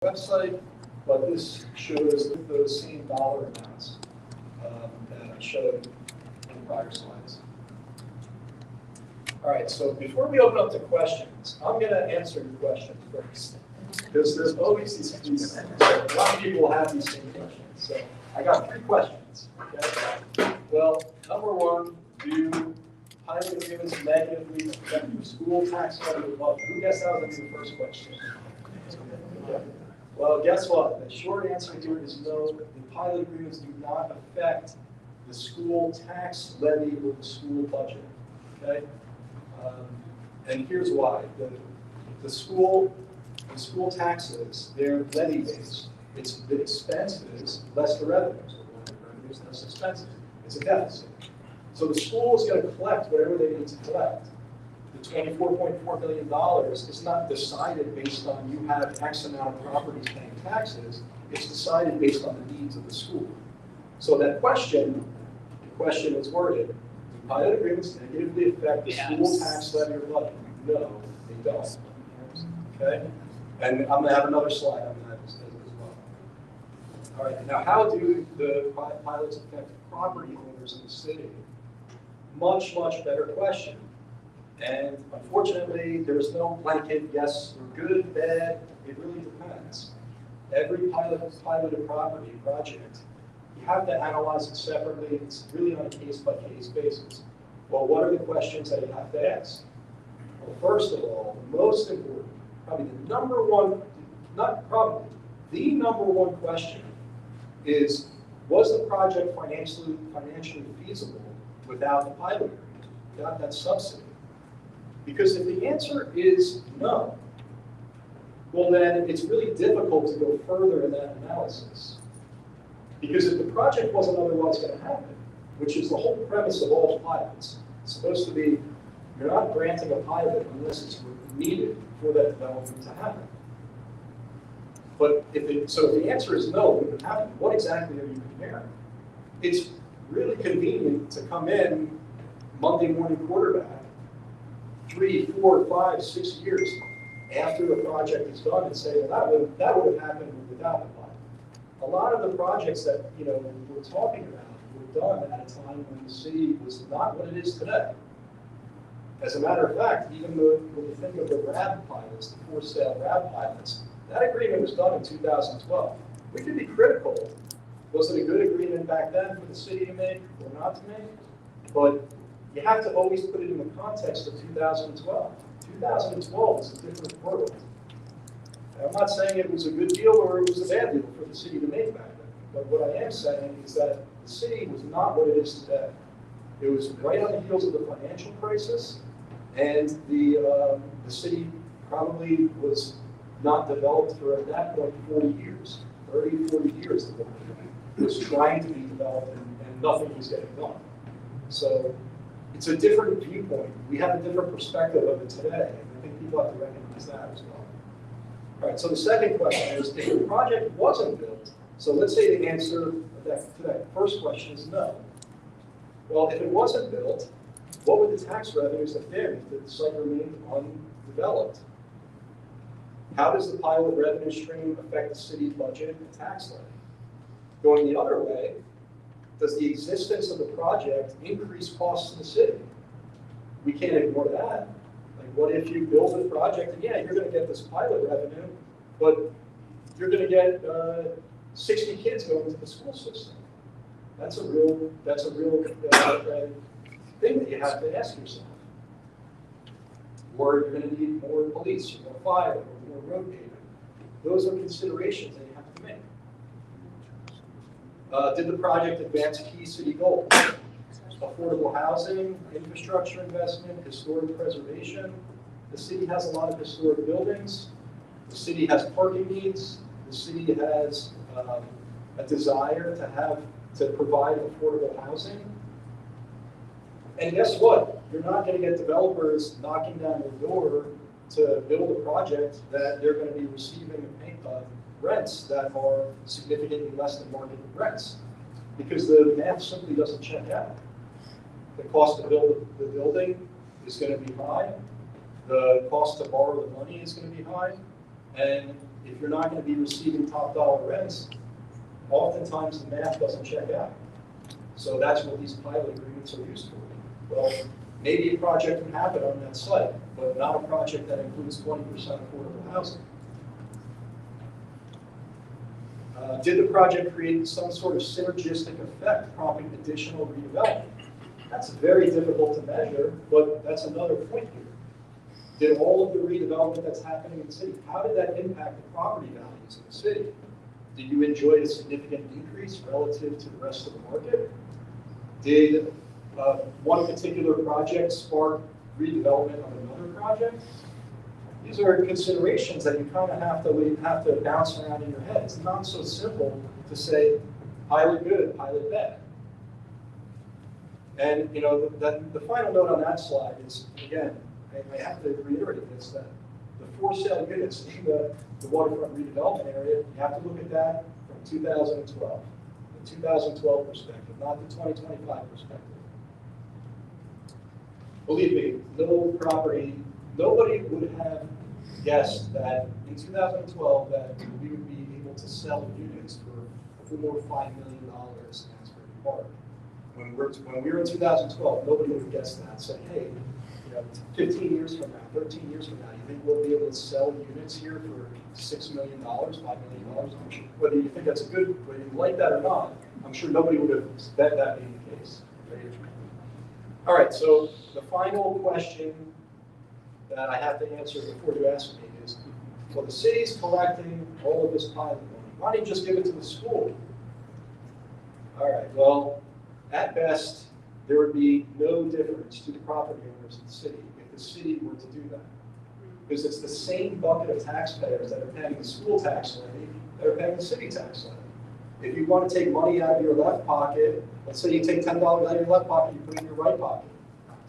website, but this shows those same dollar amounts that I showed in prior slides. All right, so before we open up to questions, I'm going to answer your questions first. Because there's always these a lot of people have these same questions. So I got 3 questions. Okay? Well, number 1, do pilot agreements negatively affect your school tax revenue budget? Who guessed that was going to be the first question? Okay. Well, guess what? The short answer here is no. The pilot agreements do not affect the school tax levy or the school budget. Okay? And here's why. The school taxes, they're levy-based. It's the expenses less the revenues. Revenues less expenses. It's a deficit. So the school is going to collect whatever they need to collect. The $24.4 million is not decided based on you have X amount of properties paying taxes. It's decided based on the needs of the school. So that question, the question is worded, do pilot agreements negatively affect the school tax levy or budget? No, they don't. Okay? And I'm going to have another slide on that as well. All right, now how do the pilots affect property owners in the city? Much, much better question. And unfortunately, there's no blanket yes or good, bad. It really depends. Every piloted property project, you have to analyze it separately. It's really on a case-by-case basis. Well, what are the questions that you have to ask? Well, first of all, the most important, probably the number one, not probably, the number one question is, was the project financially feasible without the pilot agreement, without that subsidy? Because if the answer is no, well then it's really difficult to go further in that analysis. Because if the project wasn't otherwise going to happen, which is the whole premise of all pilots, it's supposed to be, you're not granting a pilot unless it's needed for that development to happen. But so if the answer is no, it wouldn't happen. What exactly are you comparing? It's really convenient to come in Monday morning quarterback 3, 4, 5, 6 years after the project is done and say, well, that would have happened without the pilot. A lot of the projects that we're talking about were done at a time when the city was not what it is today. As a matter of fact, even when you think of the RAB pilots, the for-sale RAB pilots, that agreement was done in 2012. We could be critical. Was it a good agreement back then for the city to make or not to make? But you have to always put it in the context of 2012. 2012 is a different world. And I'm not saying it was a good deal or it was a bad deal for the city to make back then. But what I am saying is that the city was not what it is today. It was right on the heels of the financial crisis, and the city probably was not developed for, at that point, 40 years, 30, 40 years. It was trying to be developed, and nothing was getting done. So it's a different viewpoint. We have a different perspective of it today, and I think people have to recognize that as well. All right, so the second question is, if the project wasn't built, so let's say the answer to that first question is no. Well, if it wasn't built, what would the tax revenues have been if the site remained undeveloped? How does the pilot revenue stream affect the city's budget and tax levy? Going the other way, does the existence of the project increase costs to the city? We can't ignore that. Like, what if you build a project, and yeah, you're going to get this pilot revenue, but you're going to get 60 kids going to the school system. That's a real thing that you have to ask yourself. Or you're going to need more police, or more fire, or more road paving. Those are considerations that you have to make. Did the project advance key city goals? Affordable housing, infrastructure investment, historic preservation. The city has a lot of historic buildings. The city has parking needs. The city has a desire to provide affordable housing. And guess what? You're not going to get developers knocking down your door to build a project that they're going to be receiving rents that are significantly less than market rents, because the math simply doesn't check out. The cost to build the building is going to be high. The cost to borrow the money is going to be high. And if you're not going to be receiving top dollar rents, oftentimes the math doesn't check out. So that's what these pilot agreements are used for. Well, maybe a project can happen on that site, but not a project that includes 20% affordable housing. Did the project create some sort of synergistic effect prompting additional redevelopment? That's very difficult to measure, but that's another point here. Did all of the redevelopment that's happening in the city, how did that impact the property values in the city? Did you enjoy a significant increase relative to the rest of the market? Did one particular project spark redevelopment of another project? These are considerations that you kind of have to bounce around in your head. It's not so simple to say pilot good, pilot bad. And you know the final note on that slide is, again, I have to reiterate this, that the for sale units in the waterfront redevelopment area, you have to look at that from 2012, the 2012 perspective, not the 2025 perspective. Believe me, nobody would have guessed that in 2012 that we would be able to sell units for over $5 million in Asbury Park. When we were in 2012, nobody would have guessed that. Said, hey, 15 years from now, 13 years from now, you think we'll be able to sell units here for $6 million, $5 million? I'm sure, whether you think that's a good, whether you like that or not, I'm sure nobody would have bet that being the case. All right, so the final question that I have to answer before you ask me is, well, the city's collecting all of this pilot money. Why don't you just give it to the school? All right, well, at best, there would be no difference to the property owners of the city if the city were to do that. Because it's the same bucket of taxpayers that are paying the school tax levy that are paying the city tax levy. If you want to take money out of your left pocket, let's say you take $10 out of your left pocket, you put it in your right pocket.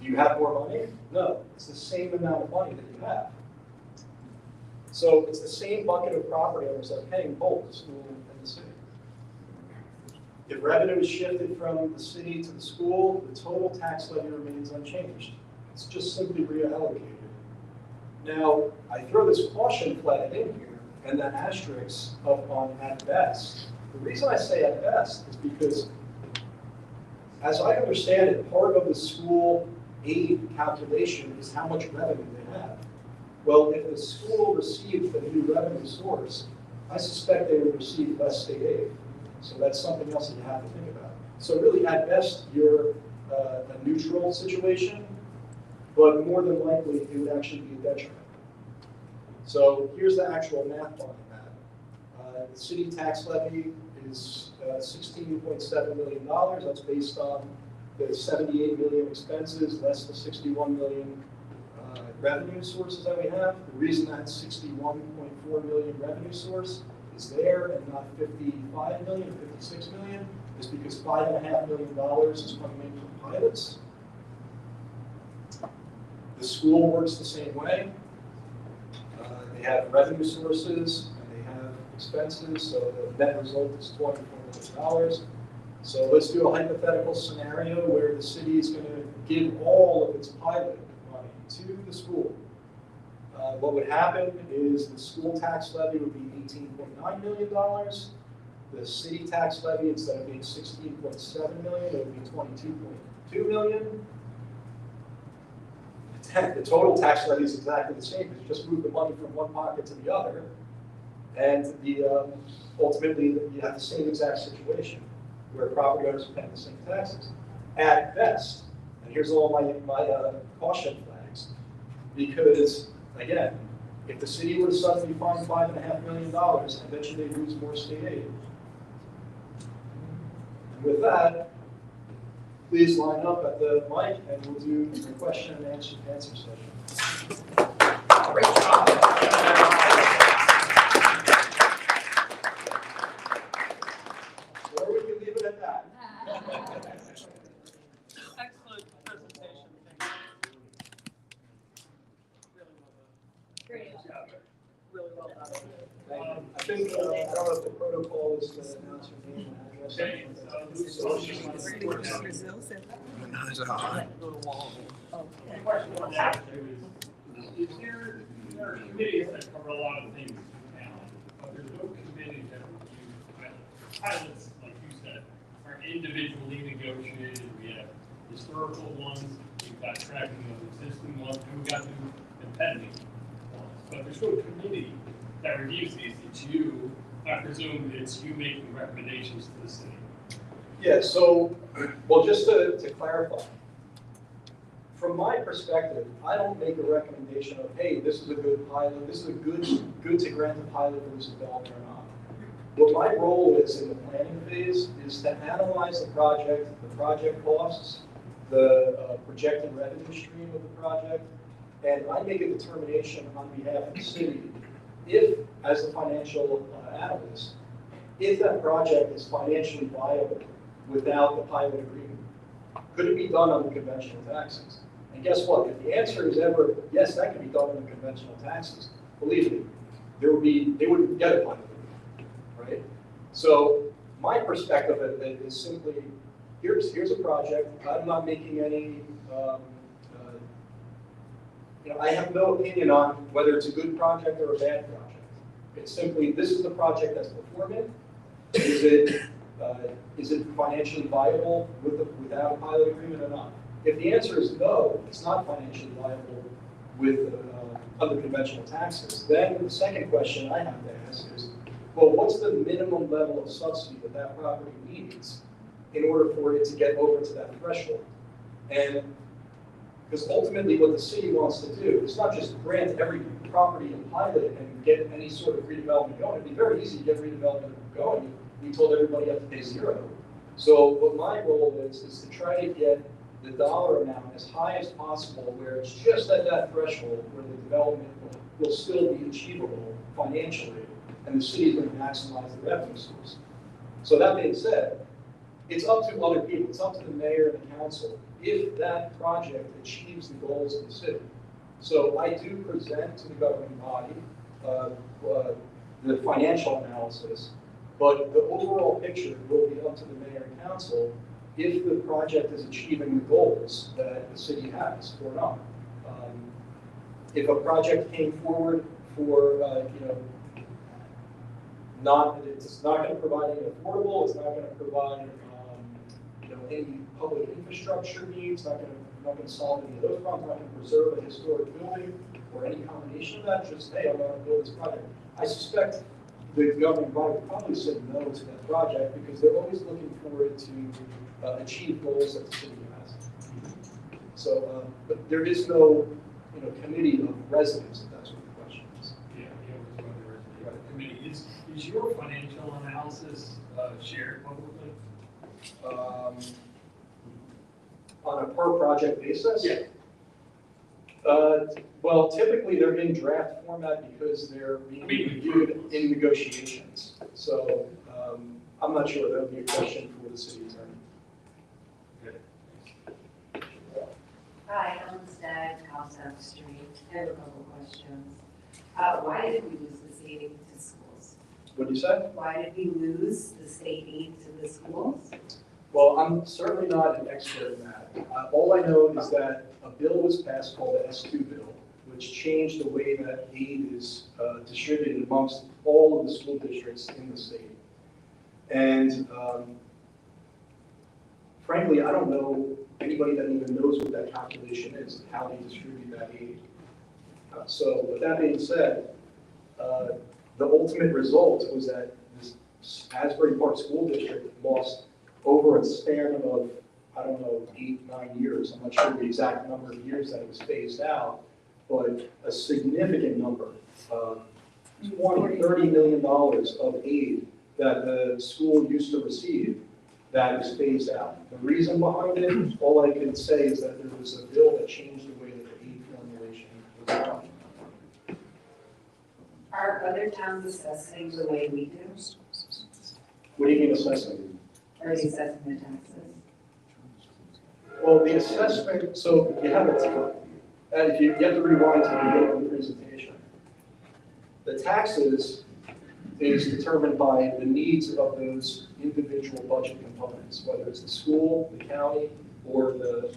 Do you have more money? No, it's the same amount of money that you have. So it's the same bucket of property owners that are paying both the school and the city. If revenue is shifted from the city to the school, the total tax levy remains unchanged. It's just simply reallocated. Now, I throw this caution flag in here and the asterisk up on at best. The reason I say at best is because, as I understand it, part of the school aid calculation is how much revenue they have. Well, if the school received a new revenue source, I suspect they would receive less state aid. So that's something else that you have to think about. So really, at best, you're a neutral situation, but more than likely, it would actually be a detriment. So here's the actual math behind that. The city tax levy is $16.7 million. That's based on the 78 million expenses, less the 61 million revenue sources that we have. The reason that 61.4 million revenue source is there and not 55 million or 56 million is because $5.5 million is coming in from pilots. The school works the same way. They have revenue sources and they have expenses, so the net result is $24 million. So let's do a hypothetical scenario where the city is going to give all of its pilot money to the school. What would happen is the school tax levy would be $18.9 million. The city tax levy, instead of being $16.7 million, it would be $22.2 million. The total tax levy is exactly the same because you just move the money from one pocket to the other, and ultimately you have the same exact situation where property owners are paying the same taxes. At best, and here's all my caution flags, because again, if the city were to suddenly find $5.5 million, I bet you they'd lose more state aid. And with that, please line up at the mic and we'll do the question and answer session. Great job. Or we can leave it at that. Excellent presentation. Thank you. Really well done. Great. Really well done. Thank you. I think, I don't know if the protocol is to announce your name and address. Is there committees that cover a lot of things in town? pilots, like you said, are individually negotiated. We have historical ones, we've got tracking of existing ones, and we've got new and pending ones. But there's no committee that reviews these. It's you, I presume it's you making recommendations to the city. Yeah, so, well, just to clarify, from my perspective, I don't make a recommendation of, hey, this is a good pilot, this is a good to grant a pilot for this development or not. What my role is in the planning phase is to analyze the project costs, the projected revenue stream of the project, and I make a determination on behalf of the city if, as the financial analyst, if that project is financially viable without the pilot agreement. Could it be done under conventional taxes? And guess what? If the answer is ever, yes, that can be done under conventional taxes, believe me, they wouldn't get a pilot agreement, right? So my perspective of it is simply, here's a project. I'm not making any, I have no opinion on whether it's a good project or a bad project. It's simply, this is the project that's before me. Is it financially viable without a pilot agreement or not? If the answer is no, it's not financially viable with under conventional taxes, then the second question I have to ask is, well, what's the minimum level of subsidy that property needs in order for it to get over to that threshold? And because ultimately what the city wants to do is not just grant every property a pilot and get any sort of redevelopment going. It'd be very easy to get redevelopment going. We told everybody you have to pay zero. So what my role is to try to get the dollar amount as high as possible where it's just at that threshold where the development will still be achievable financially and the city is going to maximize the revenue source. So that being said, it's up to other people, it's up to the mayor and the council if that project achieves the goals of the city. So I do present to the governing body the financial analysis, but the overall picture will be up to the mayor and council if the project is achieving the goals that the city has or not. If a project came forward for, it's not going to provide any affordable, it's not going to provide, any public infrastructure needs, not going to solve any of those problems, not going to preserve a historic building or any combination of that, just, hey, I'm going to build this project. I suspect the governing body would probably say no to that project because they're always looking for it to achieve goals that the city has. So, but there is no, committee of residents, if that's what the question is. Yeah, we're talking about the committee. Is your financial analysis shared publicly? On a per project basis? Yeah. Well, typically they're in draft format because they're being reviewed in negotiations. So I'm not sure that would be a question for the city attorney. Okay. Hi, Ellen Stagg, House F Street. I have a couple questions. Why did we lose the state aid to schools? What did you say? Why did we lose the state aid to the schools? Well, I'm certainly not an expert in that. All I know is that a bill was passed called the S2 bill, which changed the way that aid is distributed amongst all of the school districts in the state. And frankly, I don't know anybody that even knows what that calculation is, and how they distribute that aid. So with that being said, the ultimate result was that this Asbury Park School District lost over a span of, I don't know, 8-9 years. I'm not sure the exact number of years that it was phased out, but a significant number, $20-30 million of aid that the school used to receive that is phased out. The reason behind it, all I can say is that there was a bill that changed the way that the aid formulation was done. Are other towns assessing the way we do? What do you mean assessing? Are they assessing the taxes? Well, the assessment, so you have a, if you have to rewind to the beginning of the presentation. The taxes is determined by the needs of those individual budget components, whether it's the school, the county, or the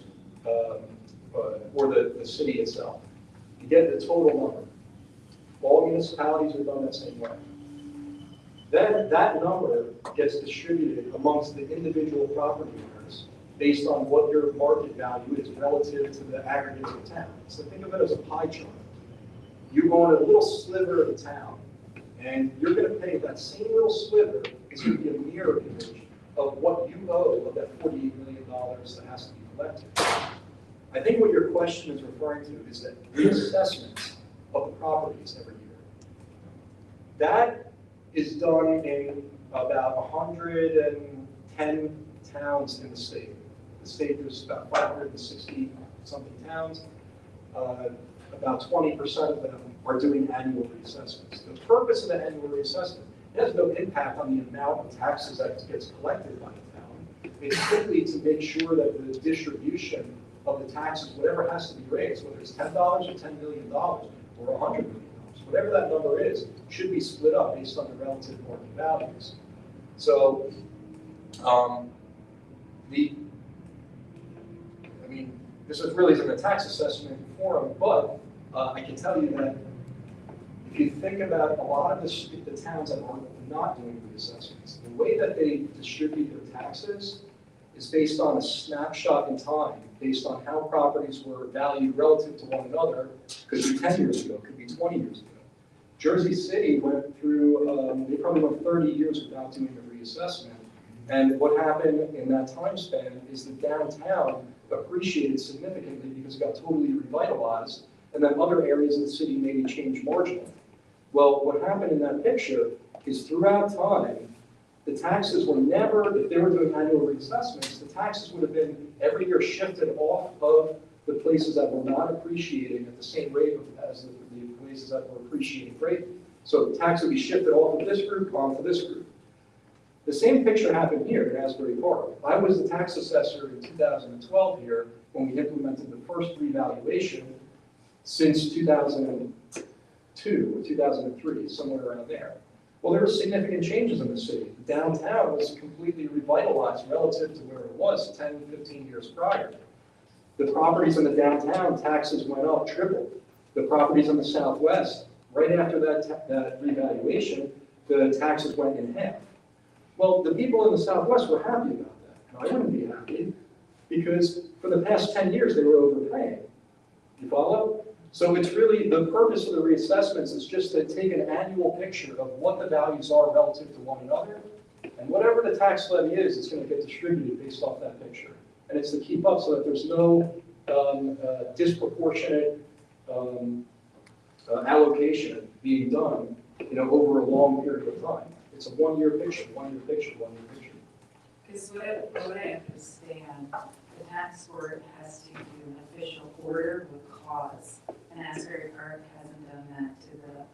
city itself. You get the total number. All municipalities are done that same way. Then that number gets distributed amongst the individual property owners based on what your market value is relative to the aggregates of town. So think of it as a pie chart. You own a little sliver of the town, and you're going to pay that same little sliver is going to be a mirror image of what you owe of that $48 million that has to be collected. I think what your question is referring to is that reassessments of the properties every year. That is done in about 110 towns in the state. The state, there's about 560 something towns. About 20% of them are doing annual reassessments. The purpose of the annual reassessment has no impact on the amount of taxes that gets collected by the town. It's simply to make sure that the distribution of the taxes, whatever has to be raised, whether it's $10 or $10 million or $100 million, whatever that number is, should be split up based on the relative market values. So, this is really in the tax assessment forum, but I can tell you that if you think about a lot of the towns that are not doing reassessments, the way that they distribute their taxes is based on a snapshot in time, based on how properties were valued relative to one another. Could be 10 years ago, could be 20 years ago. Jersey City went through, they probably went 30 years without doing a reassessment. And what happened in that time span is the downtown appreciated significantly because it got totally revitalized, and then other areas of the city maybe changed marginally. Well, what happened in that picture is throughout time, the taxes were never, if they were doing annual reassessments, the taxes would have been every year shifted off of the places that were not appreciating at the same rate as the places that were appreciating greatly. So the tax would be shifted off of this group onto this group. The same picture happened here in Asbury Park. I was the tax assessor in 2012 here when we implemented the first revaluation since 2002 or 2003, somewhere around there. Well, there were significant changes in the city. The downtown was completely revitalized relative to where it was 10, 15 years prior. The properties in the downtown, taxes went up, tripled. The properties in the southwest, right after that revaluation, the taxes went in half. Well, the people in the southwest were happy about that. And I wouldn't be happy because for the past 10 years they were overpaying. You follow? So it's really, the purpose of the reassessments is just to take an annual picture of what the values are relative to one another. And whatever the tax levy is, it's going to get distributed based off that picture. And it's to keep up so that there's no disproportionate allocation being done, over a long period of time. It's a one-year picture, one-year picture, one-year picture. Because what I understand, the tax board has to do an official order with cause. And Asbury Park hasn't done that to the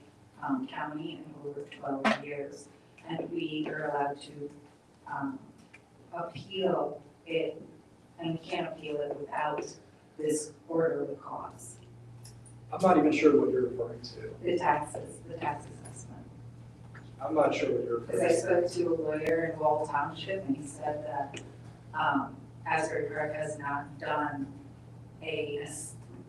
county in over 12 years. And we are allowed to appeal it, and we can't appeal it without this order with cause. I'm not even sure what you're referring to. The tax assessment. I'm not sure what you're Because I referring to. spoke to a lawyer in Wall Township, and he said that Asbury Park has not done a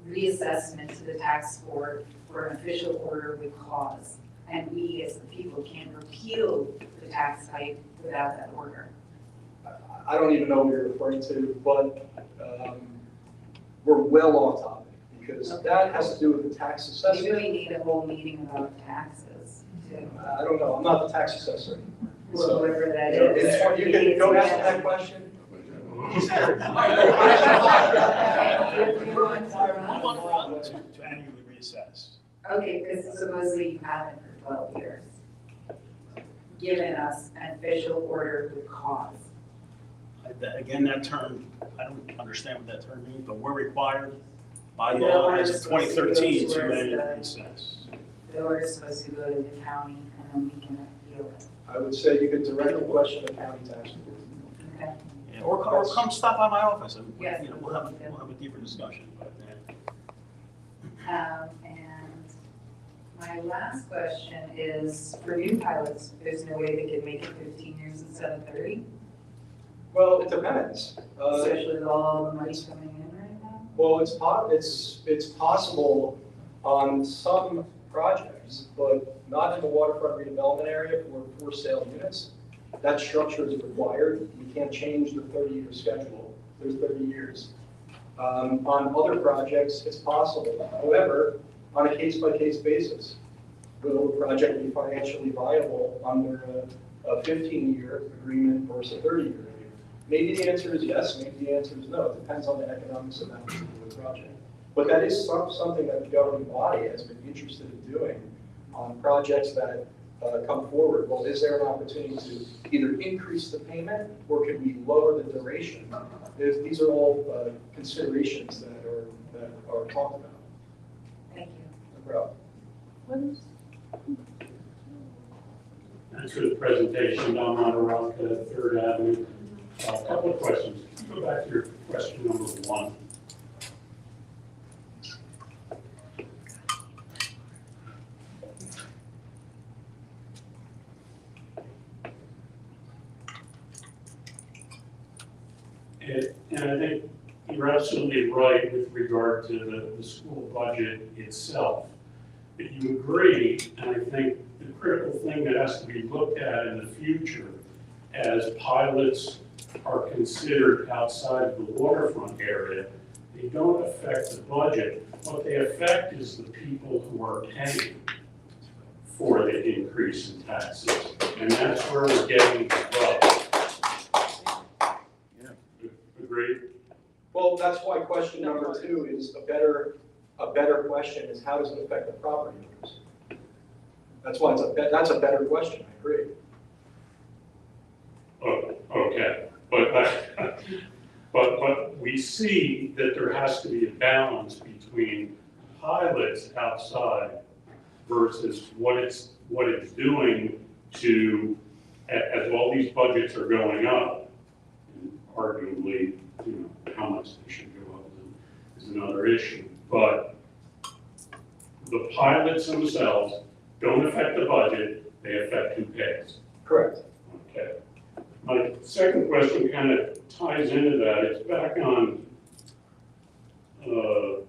reassessment to the tax board for an official order with cause. And we, as the people, can't repeal the tax hike without that order. I don't even know what you're referring to, but we're well off topic because that has to do with the tax We assessment. really need a whole meeting about taxes, too. I don't know, I'm not the tax assessor anymore. So, Whoever that you know, is. you can go ask that question. To annually reassess. Okay, because supposedly you haven't for 12 years. Given us an official order with cause. Again, that term, I don't understand what that term means, but we're required by law as of 2013 to annually reassess. The order is supposed to go to the county and then we can appeal it. I would say you could direct the question to county tax board. Okay. Yeah, or come stop by my office and Yes. we'll have a deeper discussion. But, And my last question is, for new pilots, there's no way they could make it 15 years instead of 30? Well, it depends. Especially with all the money coming in right now? Well, it's possible on some projects. programs, but not in the waterfront redevelopment area for sale units. That structure is required. We can't change the 30-year schedule. There's 30 years. On other projects, it's possible. However, on a case-by-case basis, will the project be financially viable under a 15-year agreement versus a 30-year agreement? Maybe the answer is yes, maybe the answer is no. It depends on the economics of that particular project. But that is something that the governing body has been interested in doing on projects that come forward. Well, is there an opportunity to either increase the payment or could we lower the duration? These are all considerations that are talked about. Thank you. No problem. Thanks for the presentation, Don Mataraka, Third Avenue. A couple of questions. Go back to your question number one. And I think you're absolutely right with regard to the school budget itself. But you agree, and I think the critical thing that has to be looked at in the future as pilots are considered outside of the waterfront area, they don't affect the budget. What they affect is the people who are paying for the increase in taxes. And that's where we're getting the rub. Agreed? Well, that's why question number 2 is a better question is how does it affect the property owners? That's why that's a better question, I agree. Oh, okay, but we see that there has to be a balance between pilots outside versus what it's doing to, as all these budgets are going up, and arguably, how much they should go up is another issue. But the pilots themselves don't affect the budget, they affect who pays. Correct. Okay. My second question kind of ties into that. It's back on the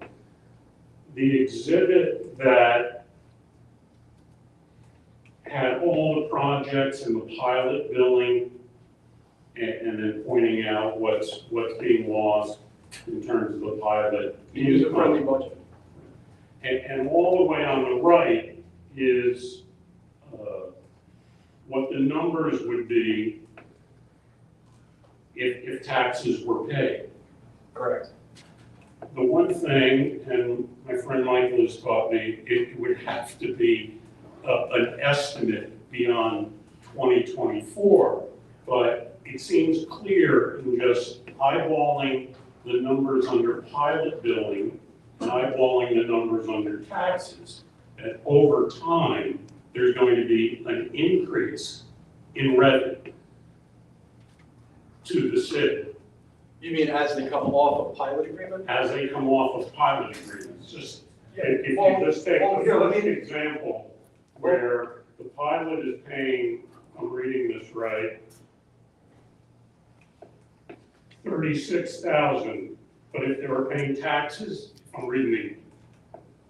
exhibit that had all the projects and the pilot billing and then pointing out what's being lost in terms of the pilot. User-friendly budget. And all the way on the right is what the numbers would be if taxes were paid. Correct. The one thing, and my friend Michael has taught me, it would have to be an estimate beyond 2024, but it seems clear in just eyeballing the numbers under pilot billing and eyeballing the numbers under taxes, that over time, there's going to be an increase in revenue to the city You mean as they come off a pilot agreement? as they come off of pilot agreements. Just, if you just take well, a here, let me- example where the pilot is paying, I'm reading this right, $36,000, but if they were paying taxes, I'm reading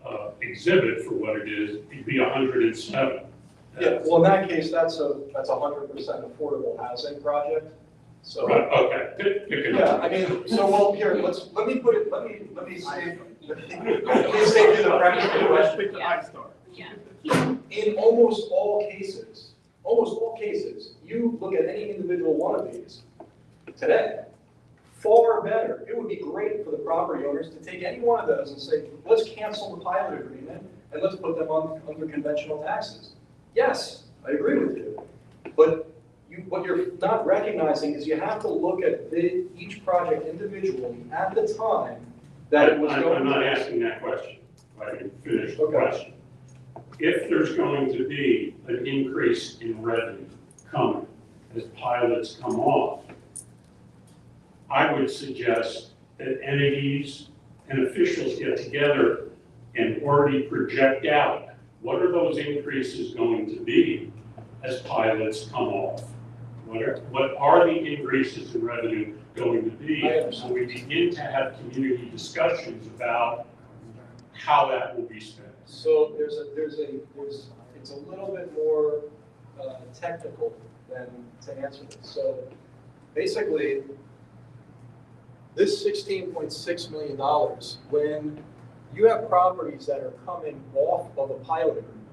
the exhibit for what it is, it'd be 107. Yeah, well, in that case, that's a 100% affordable housing project. So, Right, okay, pick it yeah, up. I mean, so well, here, let me put it, let me save you the premise of the question. Yeah. In almost all cases, you look at any individual one of these today, far better. It would be great for the property owners to take any one of those and say, let's cancel the pilot agreement and let's put them on under conventional taxes. Yes, I agree with you. But what you're not recognizing is you have to look at each project individually at the time that it was going. I'm not asking that question. I can finish the Okay. question. If there's going to be an increase in revenue coming as pilots come off, I would suggest that entities and officials get together and already project out what are those increases going to be as pilots come off? What are the increases in revenue going to be? I understand. So we begin to have community discussions about how that will be spent. So it's a little bit more technical than to answer this. So basically, this $16.6 million, when you have properties that are coming off of a pilot agreement,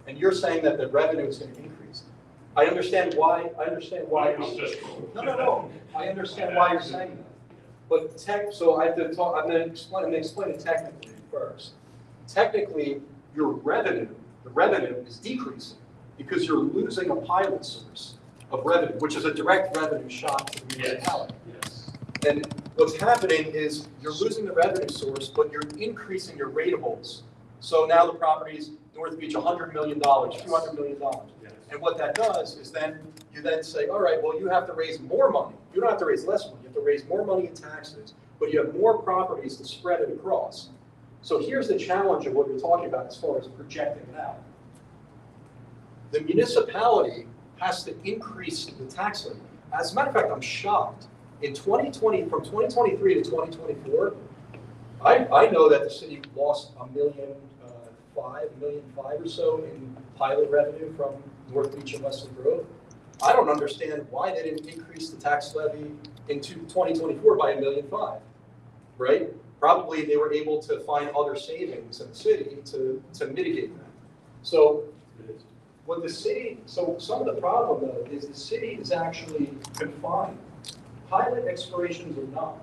and you're saying that the revenue is going to increase, I understand why. I'm just. No. I understand why you're saying that. But so I have to talk, I'm going to explain it technically first. Technically, your revenue, the revenue is decreasing because you're losing a pilot source of revenue, which is a direct revenue shock to the municipality. Yes. And what's happening is you're losing the revenue source, but you're increasing your ratables. So now the property's North Beach, $100 million, $200 million. Yes. And what that does is then you then say, all right, well, you have to raise more money. You don't have to raise less money. You have to raise more money in taxes, but you have more properties to spread it across. So here's the challenge of what you're talking about as far as projecting it out. The municipality has to increase the tax levy. As a matter of fact, I'm shocked. In 2020, from 2023 to 2024, I know that the city lost $1.5 million or so in pilot revenue from North Beach and Wesley Grove. I don't understand why they didn't increase the tax levy in 2024 by $1.5 million, right? Probably they were able to find other savings in the city to mitigate that. So what the city, so some of the problem though is the city is actually confined. Pilot expirations are not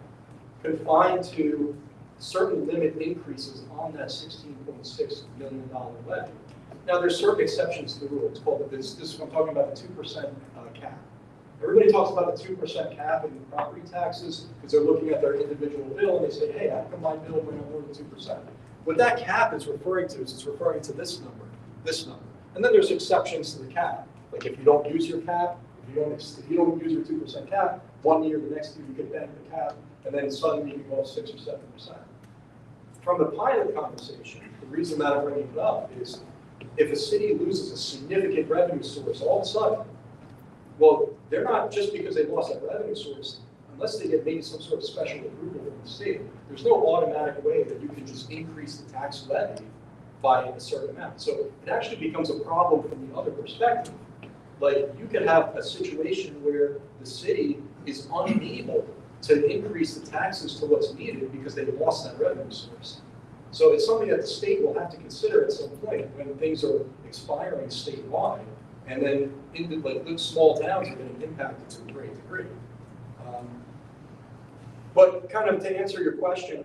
confined to certain limit increases on that $16.6 million levy. Now, there's certain exceptions to the rule. It's called this I'm talking about the 2% cap. Everybody talks about the 2% cap in property taxes because they're looking at their individual bill and they say, hey, how come my bill went up more than 2%? What that cap is referring to is it's referring to this number. And then there's exceptions to the cap. Like if you don't use your cap, if you don't use your 2% cap, 1 year, the next year you get back the cap, and then suddenly you go 6 or 7%. From the pilot conversation, the reason that I'm bringing it up is if a city loses a significant revenue source all of a sudden, well, they're not just because they lost that revenue source, unless they get maybe some sort of special approval from the state, there's no automatic way that you can just increase the tax levy by a certain amount. So it actually becomes a problem from the other perspective. Like you could have a situation where the city is unable to increase the taxes to what's needed because they lost that revenue source. So it's something that the state will have to consider at some point when things are expiring statewide, and then like those small towns are getting impacted to a great degree. But kind of to answer your question,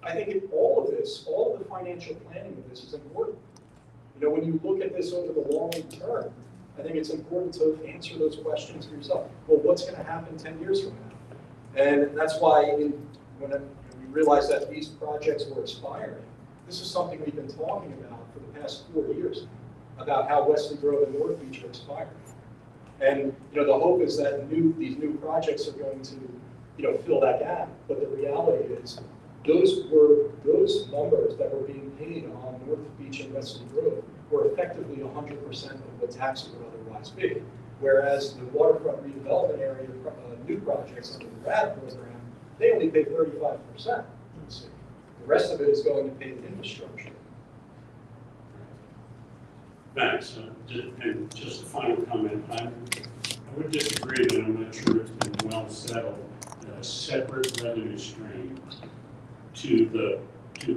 I think all of this, all of the financial planning of this is important. When you look at this over the long term, I think it's important to answer those questions for yourself. Well, what's going to happen 10 years from now? And that's why when we realized that these projects were expiring, this is something we've been talking about for the past 4 years, about how Wesley Grove and North Beach are expiring. And the hope is that these new projects are going to fill that gap. But the reality is those numbers that were being paid on North Beach and Wesley Grove were effectively 100% of what taxes would otherwise be. Whereas the waterfront redevelopment area, new projects under the RAD program, they only pay 35%. The rest of it is going to pay the infrastructure. Thanks. And just a final comment. I would disagree that I'm not sure it's been well settled that a separate revenue stream to the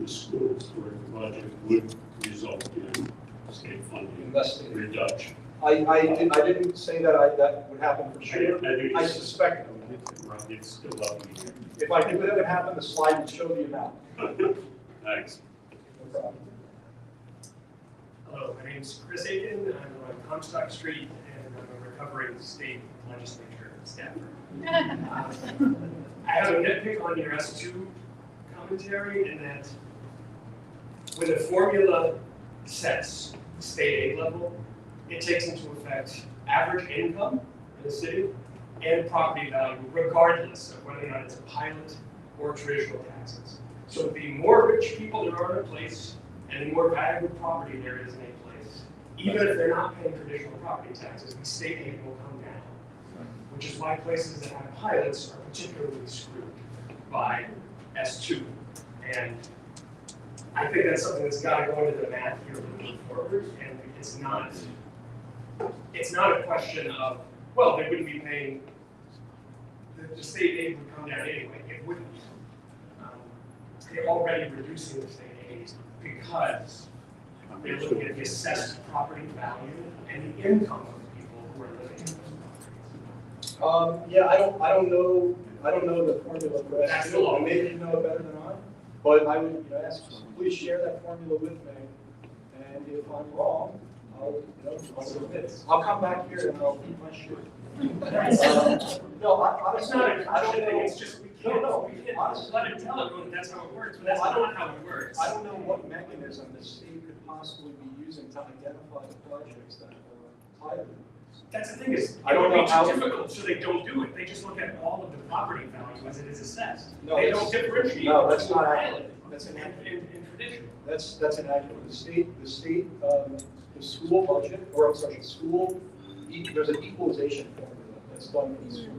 schools for the budget would result in state funding Investing. reduction. I didn't say that that would happen for sure. I suspect it would. Right, it's still up in the air. If I knew that would happen, the slide would show the amount. Thanks. No problem. Hello, my name is Chris Aiken. I'm on Comstock Street, and I'm a recovering state legislature staffer. I have a nitpick on your S2 commentary in that when the formula sets state aid level, it takes into effect average income in the city and property value, regardless of whether or not it's a pilot or traditional taxes. So the more rich people there are in a place, and the more valuable property there is in a place, even if they're not paying traditional property taxes, the state aid will come down. Which is why places that have pilots are particularly screwed by S2. And I think that's something that's gotta go into the math here moving forward, and it's not a question of, well, they wouldn't be paying, the state aid would come down anyway, it wouldn't. They're already reducing the state aid because they're looking at the assessed property value and the income of the people who are living in those properties. Yeah, I don't know the formula for that. That's the law. Maybe you know it better than I, but I would, ask, please share that formula with me. And if I'm wrong, I'll come back here and I'll eat my shit. No, It's honestly, not a I don't question thing, know. it's just, we No, can't honestly. let it tell everyone that's how it works, but that's I don't- not how it works. I don't know what mechanism the state could possibly be using to identify the projects that are piloted. That's the thing is, I it don't would know be how- too difficult, so they don't do it, they just look at all of the property value as it is assessed. No, They that's- don't differentiate. no, that's between not pilot accurate. That's and, inaccurate. and traditional. That's inaccurate. The school budget, or I'm sorry, there's an equalization formula that's done in the school.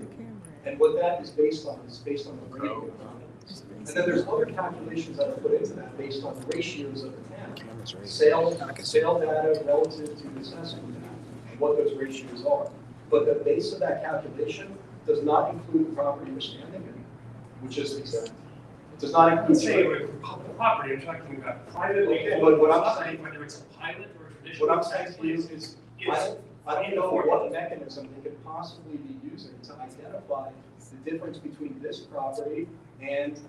And what that is based on the rate of economics. And then there's other calculations that are put into that based on the ratios of the town. Sale data relative to the assessment data, and what those ratios are. But the base of that calculation does not include the property you're standing in, which is exempt. It does not I'm include. saying with public property, I'm talking about privately Okay, owned but what I'm property, saying- whether it's a pilot or a traditional. What I'm saying to you is, I don't know what mechanism they could possibly be using to identify the difference between this property and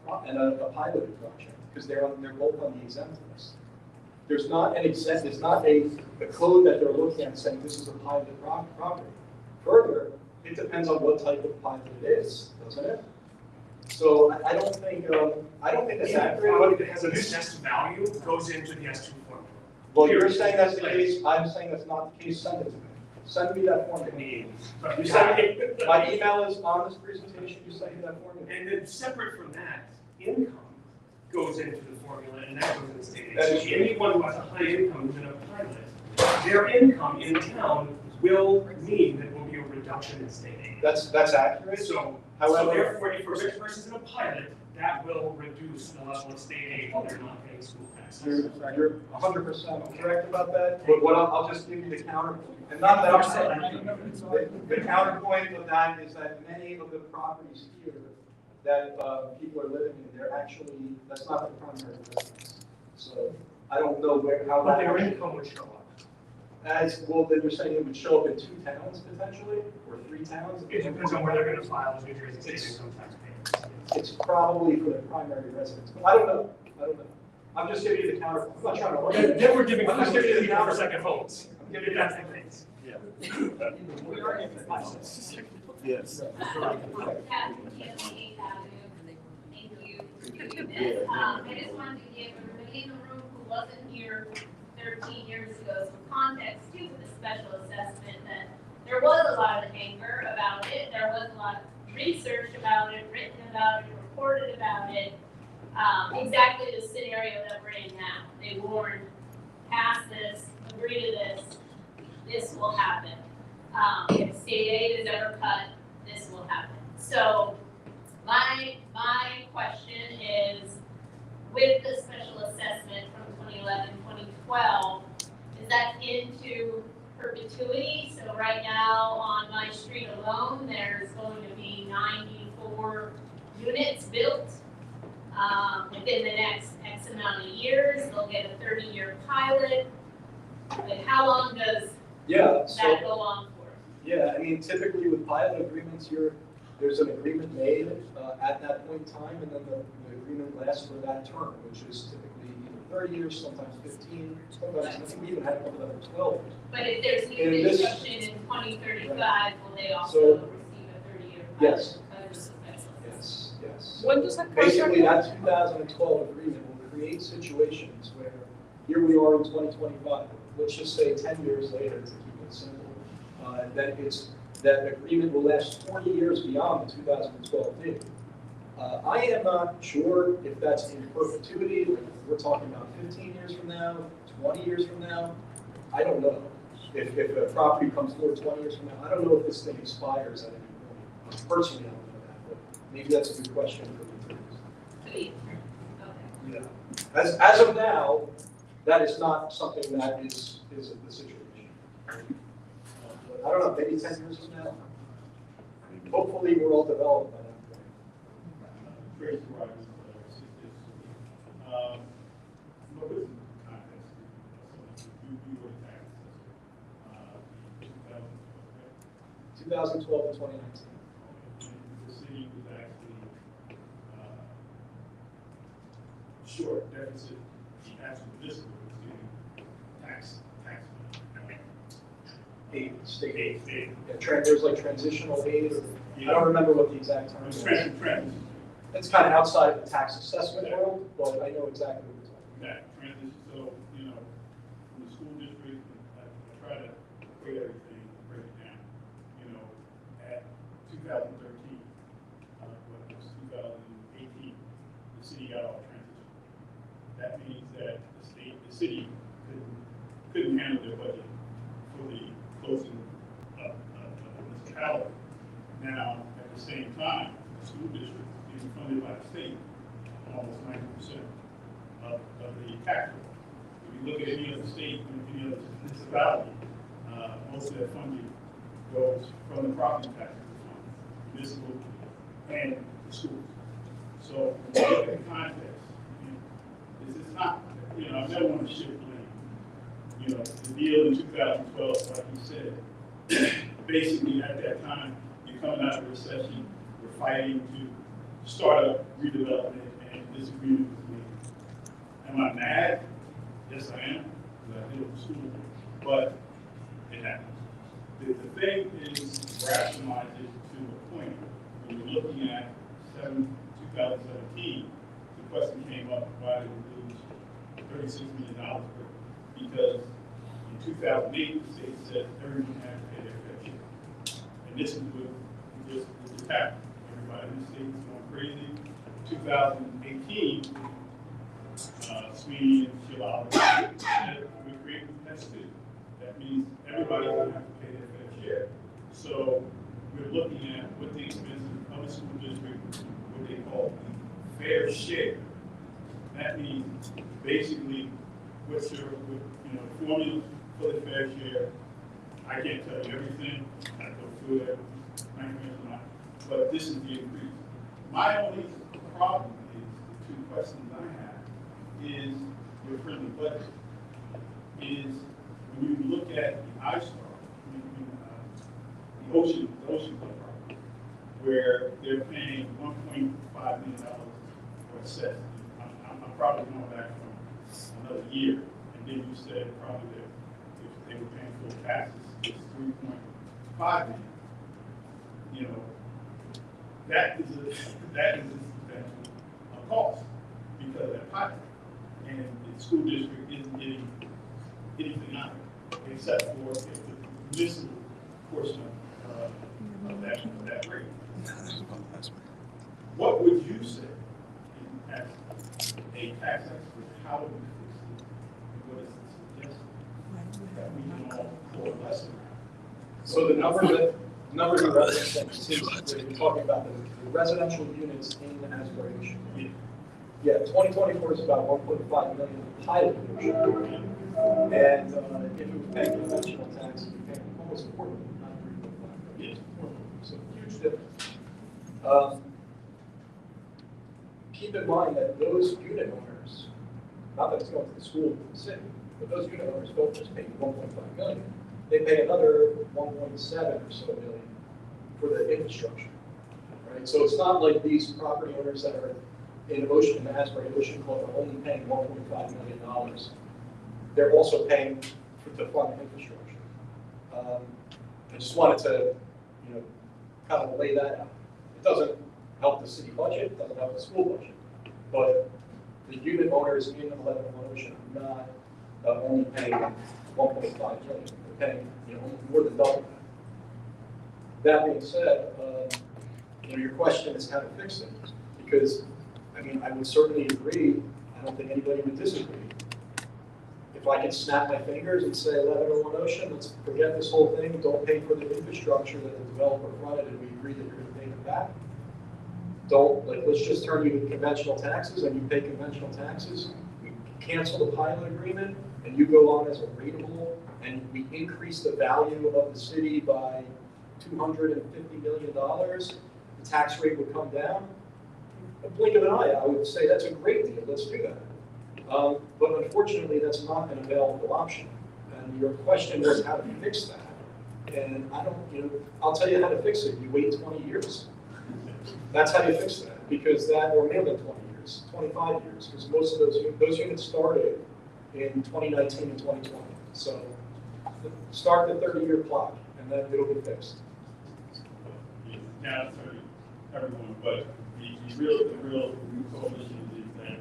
a piloted project, because they're both on the exempt list. There's not a code that they're looking at saying this is a pilot property. Further, it depends on what type of pilot it is, doesn't it? So I don't think that's Yeah, accurate. product that has an assessed value goes into the S2 formula. Well, you're saying that's the case, I'm saying that's not the case, send it to me. Send me that formula. You send me, my email is on this presentation, you send me that formula. And then separate from that, income goes into the formula, and that goes in the state aid. That So is true. anyone who has a high income who's in a pilot, their income in town will mean that will be a reduction in state aid. That's accurate. So However, therefore, if a rich person's in a pilot, that will reduce the level of state aid while they're not paying school taxes. you're 100% correct about that, but what I'll just give you the counterpoint. And not that I'm saying, the counterpoint of that is that many of the properties here that people are living in, that's not their primary residence. So I don't know how But that. their income would show up. Well, then you're saying it would show up in 2 towns potentially, or 3 towns? It depends on where they're gonna file as New Jersey state income tax payments. It's probably for their primary residence, but I don't know. I'm just giving you the counterpoint. I'm not trying to. Then we're giving I'm just giving you the people for counterpoint. second homes. I'm giving you That's that. the things. Yes. Thank you for doing this. I just wanted to give everybody in the room who wasn't here 13 years ago some context too with the special assessment, that there was a lot of anger about it, there was a lot of research about it, written about it, reported about it. Exactly the scenario that we're in now. They warned, pass this, agree to this, this will happen. If state aid is ever cut, this will happen. So my question is, with the special assessment from 2011, 2012, is that into perpetuity? So right now on my street alone, there's going to be 94 units built. Within the next X amount of years, they'll get a 30-year pilot. But how long does Yeah, so, that go on for? yeah, I mean, typically with pilot agreements, there's an agreement made at that point in time, and then the agreement lasts for that term, which is typically either 30 years, sometimes 15, sometimes, I think we even had one that was 12 years. But if there's new In this- construction in 2035, will they also So- receive a 30-year pilot? Yes. Because of the special Yes, yes. When does that contract Basically, end? that 2012 agreement will create situations where, here we are in 2025, let's just say 10 years later, to keep it simple, that agreement will last 20 years beyond the 2012 date. I am not sure if that's in perpetuity, like if we're talking about 15 years from now, 20 years from now. I don't know. If a property comes forward 20 years from now, I don't know if this thing expires at any point. Personally, I don't know that, but maybe that's a good question for the attorneys. Sweet. Okay. Yeah. As of now, that is not something that is the situation. I don't know, maybe 10 years from now. Hopefully, we're all developed by that point. Tracy Rogers, what was the context? You were tax assessor, 2012, 2012 to 2019. the city was actually short deficit, actually this was getting tax money. Aid, state aid. State. Yeah, there's like transitional aid, or, I don't remember what the exact term is. Transition. It's kind of outside of the tax assessment world, but I know exactly what you're talking That transition, so, you know, from the school district, I try to equate everything, break it down. You know, at 2013, what was 2018, the city got all transition. That means that the city couldn't handle their budget for the closing of the municipality. Now, at the same time, the school district is funded by the state, almost 90% of the tax rate. If you look at any other state, any other municipality, most of that funding goes from the property tax fund, municipal and the schools. So when you look at the context, this is not, you know, I never want to shift blame. You know, the deal in 2012, like you said, basically at that time, you're coming out of a recession, we're fighting to start up redevelopment and disagreement was made. Am I mad? Yes, I am, because I deal with school, but it happens. The thing is rationalize it to a point. When you're looking at 2017, the question came up, why did we lose $36 million? Because in 2008, the state said everyone had to pay their fair share. And this is what just happened. Everybody in the state is going crazy. 2018, Sweeney and Shillala said we're creating that too. That means everybody's going to have to pay their fair share. So we're looking at what the expenses of the school district, what they call the fair share. That means basically what's your, formula for the fair share. I can't tell you everything. I go through it, but this is the increase. My only problem is, the two questions I have, is your friendly budget. Is when you look at the iStar, the Ocean Club property, where they're paying $1.5 million for assessment. I'm probably going back from another year, and then you said probably that if they were paying full taxes, it's $3.5 million. You know, that is a substantial cost because of that pilot. And the school district isn't getting anything out of it, except for if the municipal portion of that rate. What would you say as a tax expert, how do we fix it? And what is the suggestion that we can all coalesce around? So the numbers you referenced, we're talking about the residential units in Asbury, Michigan. Yeah, 2024 is about 1.5 million pilot units. And if it was paying conventional tax, it would be paying almost 4 million, not 3.5 million. So huge difference. Keep in mind that those unit owners, not that it's going to the school or the city, but those unit owners don't just pay 1.5 million. They pay another 1.7 or so million for the infrastructure, right? So it's not like these property owners that are in Asbury Ocean Club are only paying $1.5 million. They're also paying to fund infrastructure. I just wanted to, kind of lay that out. It doesn't help the city budget, it doesn't help the school budget, but the unit owners in 11 Ocean are not only paying 1.5 million. They're paying, more than double that. That being said, your question is how to fix it, because I would certainly agree. I don't think anybody would disagree. If I can snap my fingers and say 1101 Ocean, let's forget this whole thing, don't pay for the infrastructure that the developer fronted, and we agree that you're going to pay it back. Let's just turn you to conventional taxes, and you pay conventional taxes. We cancel the pilot agreement and you go on as a rateable, and we increase the value of the city by $250 million, the tax rate would come down. A blink of an eye, I would say that's a great deal, let's do that. But unfortunately, that's not an available option. And your question was how to fix that. And I don't, I'll tell you how to fix it. You wait 20 years. That's how you fix that, because that, or more than 20 years, 25 years, because most of those units started in 2019 and 2020. So start the 30-year clock, and then it'll be fixed. Now, sorry, everyone, but the real coalition is that,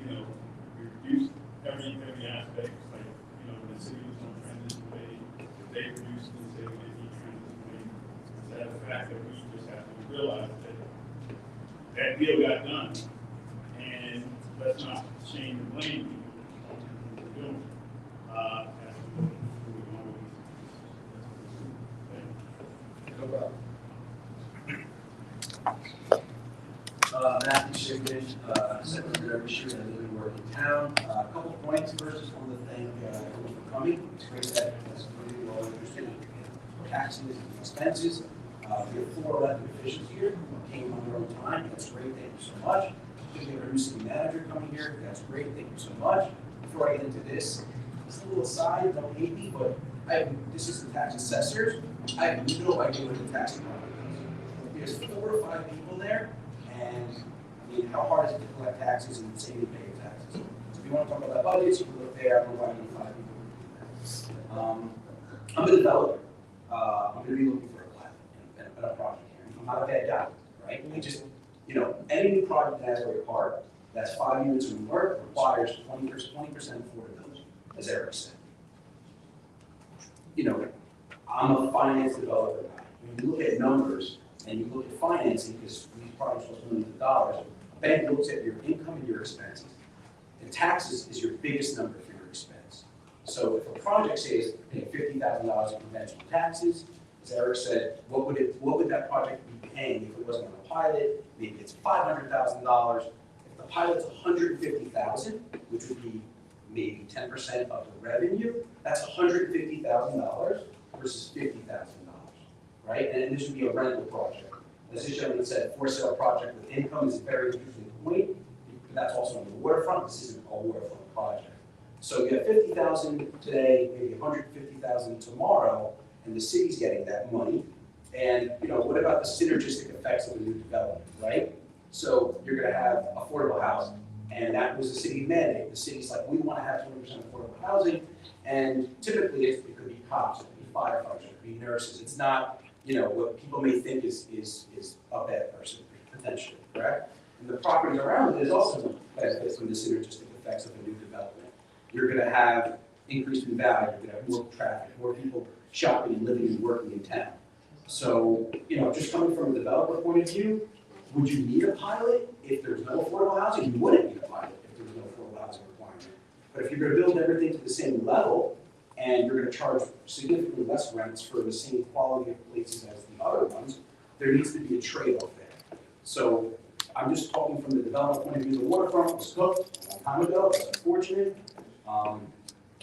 we reduce every aspect, like, the city was on transition way, they reduced and say they need transition way. It's that the fact that we just have to realize that deal got done, and let's not shame and blame people for what we're doing. As we move on with these. No problem. Matthew Sigmund, Secretary of Michigan, I live and work in town. A couple of points. First, just want to thank everyone for coming. It's great that this community is all interested in taxes and expenses. We have 4 elected officials here who came on their own time. That's great. Thank you so much. We have our new city manager coming here. That's great. Thank you so much. Before I get into this, just a little aside, don't hate me, but this is the tax assessors. I have no idea what the tax department does. There's 4 or 5 people there. And I mean, how hard is it to collect taxes and say you pay your taxes? So if you want to talk about budgets, you can look there. I don't know why I need 5 people to do that. I'm a developer. I'm going to be looking for a project here. I'm not a bad guy, right? We just, any new project that has a park that's 5 units or more requires 20% affordability, as Eric said. I'm a finance developer guy. When you look at numbers and you look at financing, because these projects cost millions of dollars, a bank looks at your income and your expenses. And taxes is your biggest number for your expense. So if a project says pay $50,000 in conventional taxes, as Eric said, what would that project be paying if it wasn't on a pilot? Maybe it's $500,000. If the pilot's $150,000, which would be maybe 10% of the revenue, that's $150,000 versus $50,000. Right? And this would be a rental project. As this gentleman said, for sale project with income is a very interesting point. That's also on the waterfront. This isn't a waterfront project. So you have $50,000 today, maybe $150,000 tomorrow, and the city's getting that money. And what about the synergistic effects of a new development, right? So you're going to have affordable housing, and that was the city mandate. The city's like, we want to have 20% affordable housing, and typically it could be cops, it could be firefighters, it could be nurses. It's not what people may think is a bad person, potentially, correct? And the property around it is also benefits from the synergistic effects of a new development. You're going to have increase in value, you're going to have more traffic, more people shopping and living and working in town. So, just coming from a developer point of view, would you need a pilot if there's no affordable housing? You wouldn't need a pilot if there was no affordable housing requirement. But if you're going to build everything to the same level, and you're going to charge significantly less rents for the same quality of places as the other ones, there needs to be a trade-off there. So I'm just talking from the development point of view. The waterfront was cooked a long time ago. It's unfortunate.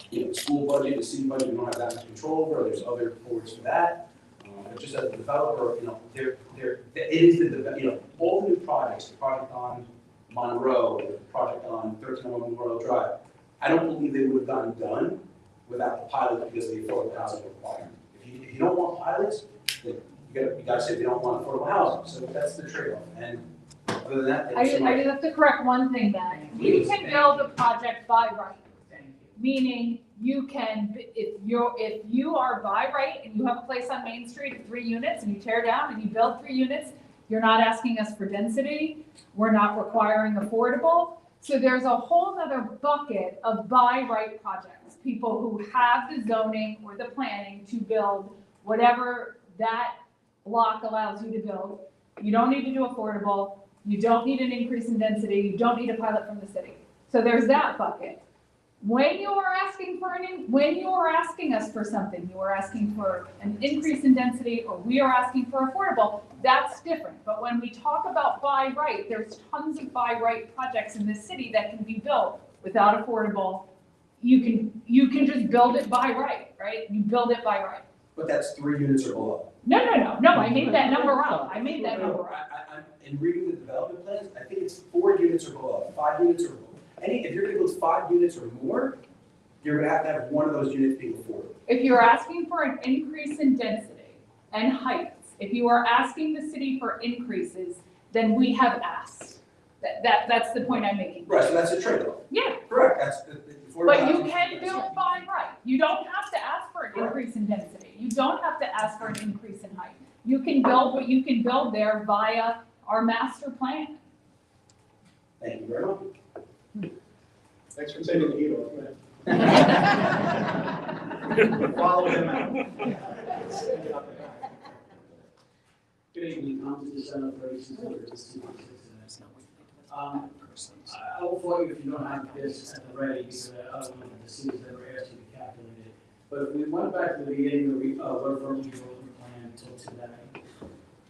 The school budget, the city budget, we don't have that much control over. There's other boards for that. But just as a developer, it is all the new projects, the project on Monroe, the project on 1301 Monroe Drive, I don't believe they would have gotten done without the pilot because of the affordable housing requirement. If you don't want pilots, then you got to say they don't want affordable housing. So that's the trade-off. And other than that, I just have to correct one thing then. You can build a project by right. Meaning you can, if you are by right and you have a place on Main Street of 3 units and you tear down and you build 3 units, you're not asking us for density. We're not requiring affordable. So there's a whole other bucket of by right projects, people who have the zoning or the planning to build whatever that block allows you to build. You don't need to do affordable. You don't need an increase in density. You don't need a pilot from the city. So there's that bucket. When you are asking us for something, you are asking for an increase in density, or we are asking for affordable, that's different. But when we talk about by right, there's tons of by right projects in this city that can be built without affordable, you can just build it by right, right? You build it by right. But that's 3 units or below. No, I made that number up, I made that number up. In reading the development plans, I think it's 4 units or below, 5 units or below. If you're gonna build 5 units or more, you're gonna have one of those units being affordable. If you're asking for an increase in density and heights, if you are asking the city for increases, then we have asked. That's the point I'm making. Right, so that's a trade-off. Yeah, Correct, that's the affordable but you housing. can build by right. You don't have to ask for an increase in density. You don't have to ask for an increase in height. You can build what you can build there via our master plan. Thank you very much. Thanks for taking the heat off, man. Follow him out. Good evening, I'm the design operations director. I will follow you if you don't have this at the ready, because I don't know the cities that were asked you to calculate it. But if we went back to the beginning of the waterfront development plan until today,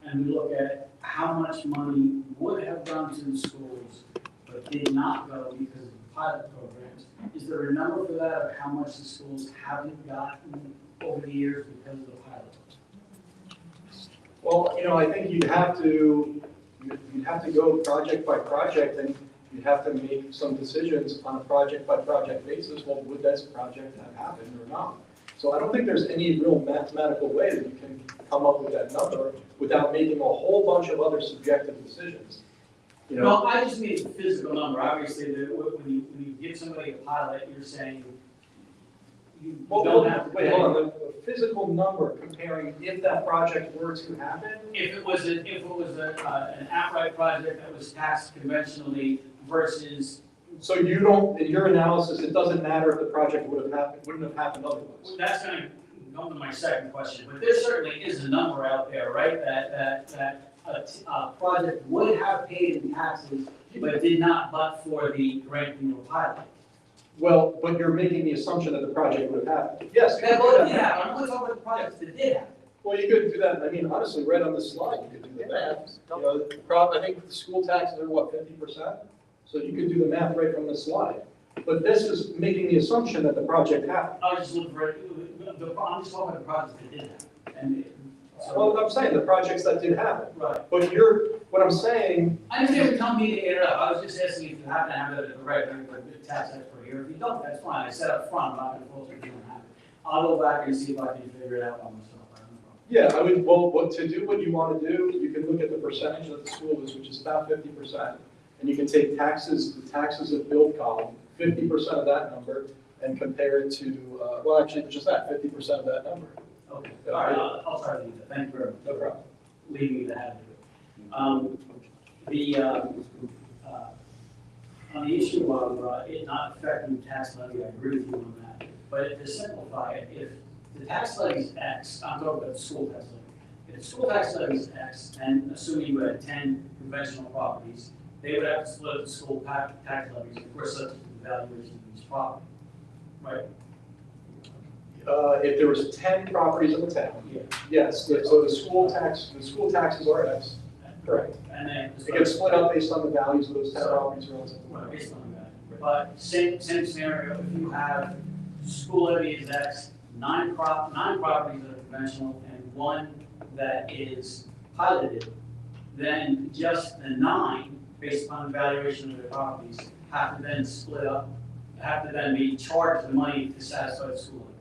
and we look at how much money would have gone to the schools, but did not go because of the pilot programs, is there a number for that of how much the schools haven't gotten over the years because of the pilot? Well, I think you'd have to go project by project, and you'd have to make some decisions on a project by project basis. Well, would this project have happened or not? So I don't think there's any real mathematical way that you can come up with that number without making a whole bunch of other subjective decisions. No, I just mean the physical number. Obviously, when you give somebody a pilot, you're saying you Well, don't have to wait, pay. hold on, the physical number comparing if that project were to happen, If it was an outright project that was taxed conventionally versus, so you don't, in your analysis, it doesn't matter if the project wouldn't have happened otherwise. that's gonna go to my second question, but there certainly is a number out there, right? That a project would have paid in taxes, but did not, but for the granting of pilot. Well, but you're making the assumption that the project would have happened. Yes. you Okay, could well, do it that. did happen. I'm only talking about the projects that did happen. Well, you could do that, I mean, honestly, right on this slide, you could do the math. I think the school taxes are what, 50%? So you could do the math right from this slide. But this is making the assumption that the project happened. I was just looking for, I'm just talking about the projects that did happen. And so, Well, I'm saying the projects that did happen. right. But what I'm saying, I understand you're telling me to add it up. I was just asking if you happen to have it at the right, tax expert here. If you don't, that's fine. I said up front, I'm not gonna force you to have it. I'll go back and see if I can figure it out by myself. I don't know. yeah, I would, well, to do what you want to do, you can look at the percentage that the school is, which is about 50%. And you can take the taxes of build column, 50% of that number, and compare it to, well, actually, just that, 50% of that number. Okay, all right, I'll start with that. Thank you very much. No problem. Leaving me to have it. On the issue of it not affecting the tax levy, I agree with you on that. But to simplify it, if the tax levy is X, I'm talking about the school tax levy. If the school tax levy is X, and assuming you had 10 conventional properties, they would have to split the school tax levies, of course, subject to the valuation of each property. Right? If there was 10 properties in the town, Yeah. yes, so the school taxes are X, correct. And then. It gets split up based on the values of those 10 properties relative. Well, based on that. But same scenario, if you have school levy is X, nine properties that are conventional and one that is piloted, then just the 9, based upon the valuation of the properties, have to then split up, have to then be charged the money to satisfy the school levy.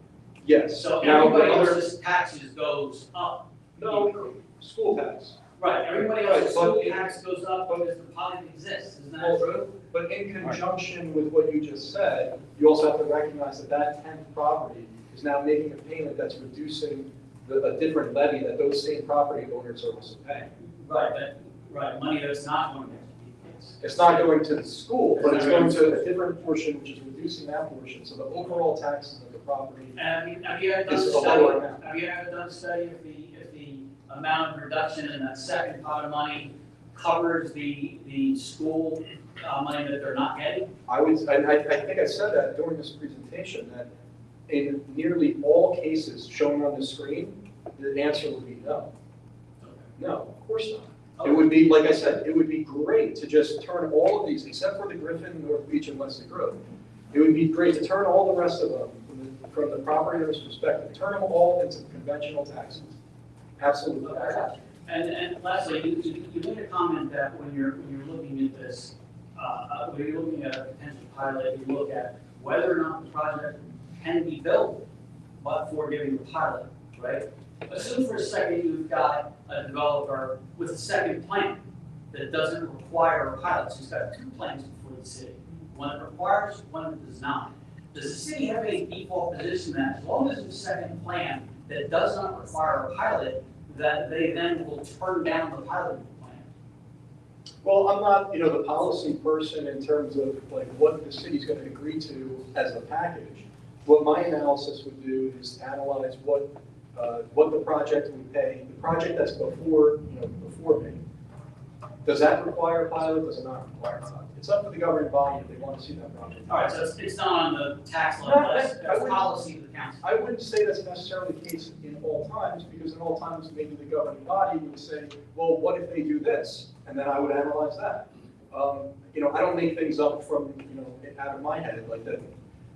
Yes. So Now, everybody the other- else's taxes goes up. No, school tax. Right, everybody else's Right, but school it- tax goes up because the pilot exists, isn't that Well, true? But in conjunction with what you just said, you also have to recognize that that 10th property is now making a payment that's reducing a different levy that those same property owners are also paying. Right, money that's not going to be. It's not going to the school, but it's going to a different portion, which is reducing that portion. So the overall taxes of the property And have you ever done a is a lower study, amount. have you ever done a study if the amount of reduction in that second pot of money covers the school money that they're not getting? I think I said that during this presentation, that in nearly all cases shown on the screen, the answer would be no. No, of course not. It would be, like I said, it would be great to just turn all of these, except for the Griffin, North Beach, and Wesley Grove, It would be great to turn all the rest of them, from the property owner's perspective, turn them all into conventional taxes. Absolutely. And lastly, you made a comment that when you're looking at this, when you're looking at a potential pilot, you look at whether or not the project can be built, but for giving the pilot, right? Assume for a second you've got a developer with a second plan that doesn't require a pilot. So he's got two plans before the city. One that requires, one that does not. Does the city have a default position that as long as it's a second plan that does not require a pilot, that they then will turn down the pilot plan? Well, I'm not, the policy person in terms of like what the city's going to agree to as a package. What my analysis would do is analyze what the project would pay, the project that's before me. Does that require a pilot? Does it not require a pilot? It's up to the governing body if they want to see that project. All right, so it's not on the tax No, law, that's I wouldn't- policy of the council. I wouldn't say that's necessarily the case in all times, because in all times, maybe the governing body would say, well, what if they do this? And then I would analyze that. I don't make things up from, out of my head like that.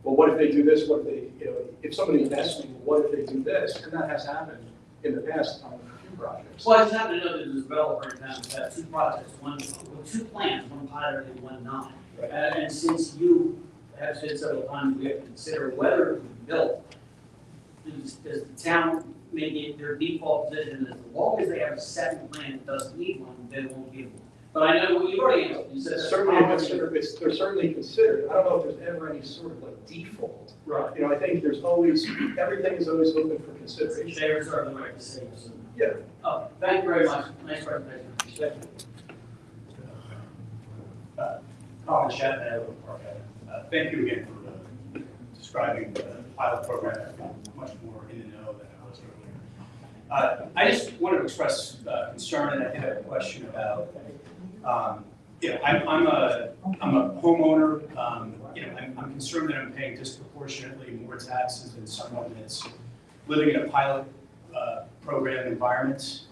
Well, what if they do this? What if they, if somebody asks me, well, what if they do this? And that has happened in the past on a few projects. Well, I just happen to know that the developer in town has two projects, one with two plans, one pilot and one not. Right. And since you have said several times, we have to consider whether it was built, does the town make it their default position that as long as they have a second plan that doesn't need one, they won't give one? But I know what you've already answered, you said. It's that's certainly policy. considered, they're certainly considered. I don't know if there's ever any sort of like default. Right. I think there's always, everything is always open for consideration. They reserve the right to say so. Yeah. Oh, thank you very much. Nice presentation. Thank you. Colin Chapman, Everett Park Avenue. Thank you again for describing the pilot program. I'm much more in the know than I was earlier. I just wanted to express concern, and I did have a question about, I'm a homeowner. I'm concerned that I'm paying disproportionately more taxes than someone that's living in a pilot program environment.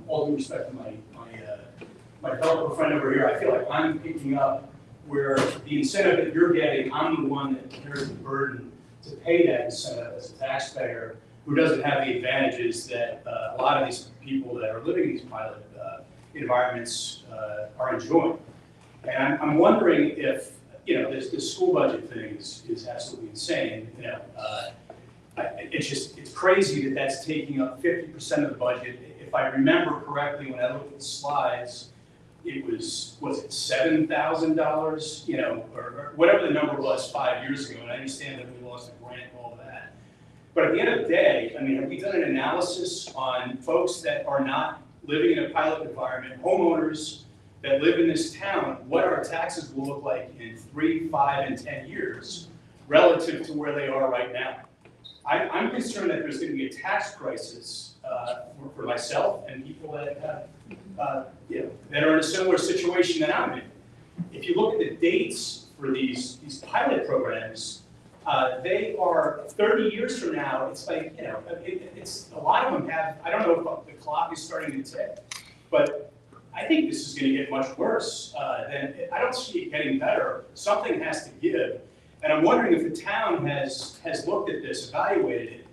All due respect to my developer friend over here, I feel like I'm picking up where the incentive that you're getting, I'm the one that carries the burden to pay that incentive as a taxpayer who doesn't have the advantages that a lot of these people that are living in these pilot environments are enjoying. And I'm wondering if, this school budget thing is absolutely insane. It's crazy that that's taking up 50% of the budget. If I remember correctly, when I looked at the slides, it was it $7,000, or whatever the number was 5 years ago, and I understand that we lost a grant and all of that. But at the end of the day, have we done an analysis on folks that are not living in a pilot environment, homeowners that live in this town, what our taxes will look like in 3, 5, and 10 years relative to where they are right now? I'm concerned that there's going to be a tax crisis for myself and people that have, that are in a similar situation that I'm in. If you look at the dates for these pilot programs, they are 30 years from now. It's like, it's a lot of them have. I don't know if the clock is starting to tick, but I think this is going to get much worse. I don't see it getting better. Something has to give. And I'm wondering if the town has looked at this, evaluated it,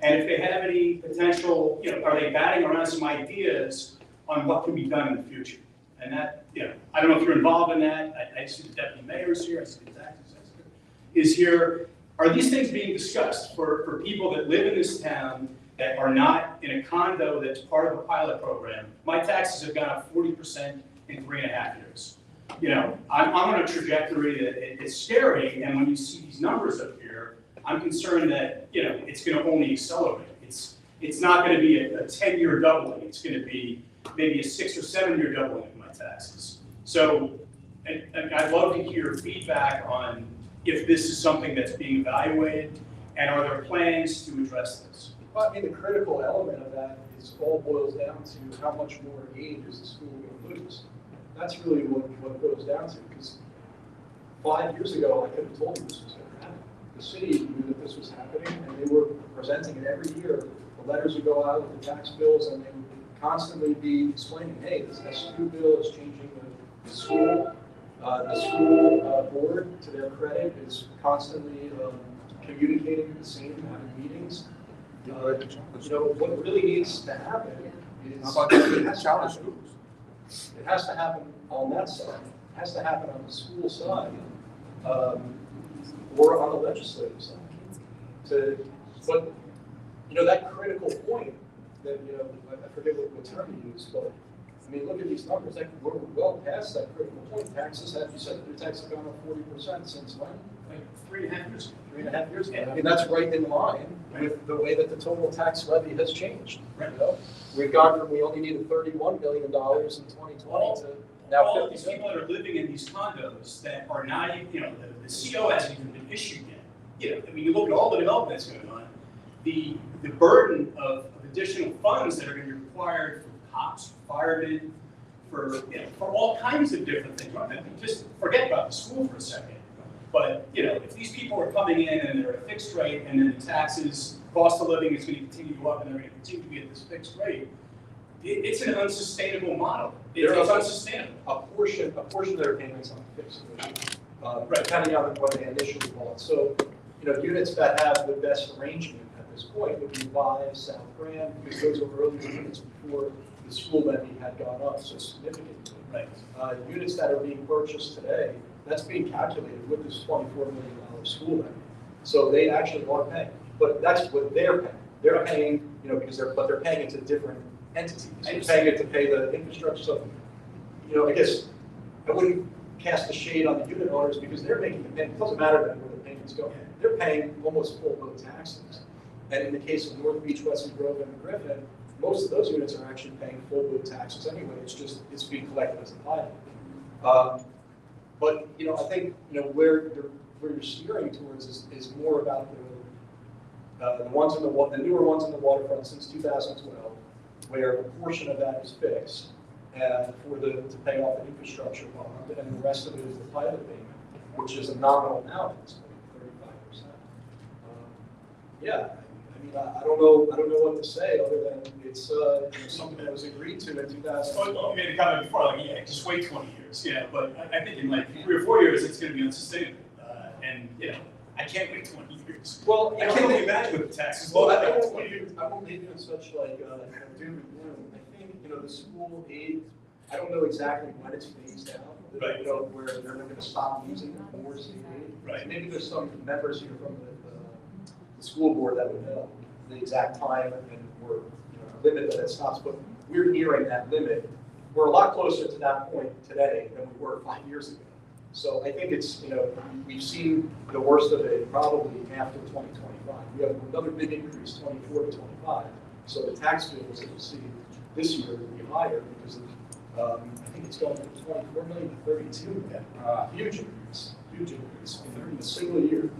and if they have any potential, are they batting around some ideas on what can be done in the future? And that, I don't know if you're involved in that. I see the deputy mayor is here, I see the tax assessor is here. Are these things being discussed for people that live in this town that are not in a condo that's part of a pilot program? My taxes have gone up 40% in 3.5 years. I'm on a trajectory that it's scary, and when you see these numbers up here, I'm concerned that, it's going to only accelerate. It's not going to be a 10-year doubling. It's going to be maybe a 6 or 7 year doubling of my taxes. So I'd love to hear feedback on if this is something that's being evaluated, and are there plans to address this? Well, the critical element of that is all boils down to how much more aid is the school going to lose. That's really what it goes down to, because 5 years ago, I could have told you this was going to happen. The city knew that this was happening, and they were presenting it every year. The letters would go out with the tax bills, and they would constantly be explaining, hey, this SU bill is changing the school The school board, to their credit, is constantly communicating the same, having meetings. You know, what really needs to happen is. How about the challenge schools? It has to happen on that side, it has to happen on the school side, or on the legislative side. But, you know, that critical point, that, you know, I forget what term you used, but, I mean, look at these numbers, like, we're well past that critical point. Taxes have, you said that the taxes have gone up 40% since when? Like 3.5 years ago. 3.5 years ago. I mean, that's right in line with the way that the total tax levy has changed. You know, we've gone from, we only needed $31 million in 2020 to now All 50 these people that are living in these condos that are not, even, you know, the CO hasn't even been issued yet. You know, I mean, you look at all the development that's going on, the burden of additional funds that are going to be required for cops, firemen, for, you know, for all kinds of different things. I mean, just forget about the school for a second. But, you know, if these people are coming in and they're at a fixed rate and then the taxes, cost of living is going to continue to go up and they're going to continue to be at this fixed rate, it's an unsustainable model. It's unsustainable. A portion of their payments on fixed rate, depending on what they initially bought. So, you know, units that have the best arrangement at this point would be Vive, South Grand, because those are early units before the school levy had gone up so significantly. Right. Units that are being purchased today, that's being calculated with this $24 million school levy. So they actually are paying, but that's what they're paying. They're paying, you know, because they're paying it to different entities. They're paying it to pay the infrastructure. So, you know, I guess I wouldn't cast the shade on the unit owners because they're making the payment. It doesn't matter then where the payments go. They're paying almost full boat taxes. And in the case of North Beach, Weston Grove, and Griffin, most of those units are actually paying full boat taxes anyway. It's being collected as a pilot. But, you know, I think, you know, where you're steering towards is more about the ones in the newer ones in the waterfront since 2012, where a portion of that is fixed, and to pay off the infrastructure bond, and the rest of it is the pilot payment, which is a nominal amount at this point, 35%. Yeah, I mean, I don't know what to say other than it's you know, something that was agreed to in 2000. Well, you made a comment before, like, yeah, just wait 20 years. Yeah, but I think in like 3 or 4 years, it's going to be unsustainable. And, you know, I can't wait 20 years. Well, I can't only imagine what the taxes Well, look I like. won't leave you in such like doom and gloom. I think, you know, the school aid, I don't know exactly when it's phased out. Right. You know, where they're going to stop using more state aid. Right. Maybe there's some members here from the school board that would know the exact time and or, you know, limit that it stops, but we're nearing that limit. We're a lot closer to that point today than we were 5 years ago. So I think it's, you know, we've seen the worst of it probably after 2025. We have another big increase, 24 to 25. So the tax bills that you'll see this year will be higher because of, I think it's going from 24 million to 32 million. Huge increase in a single year.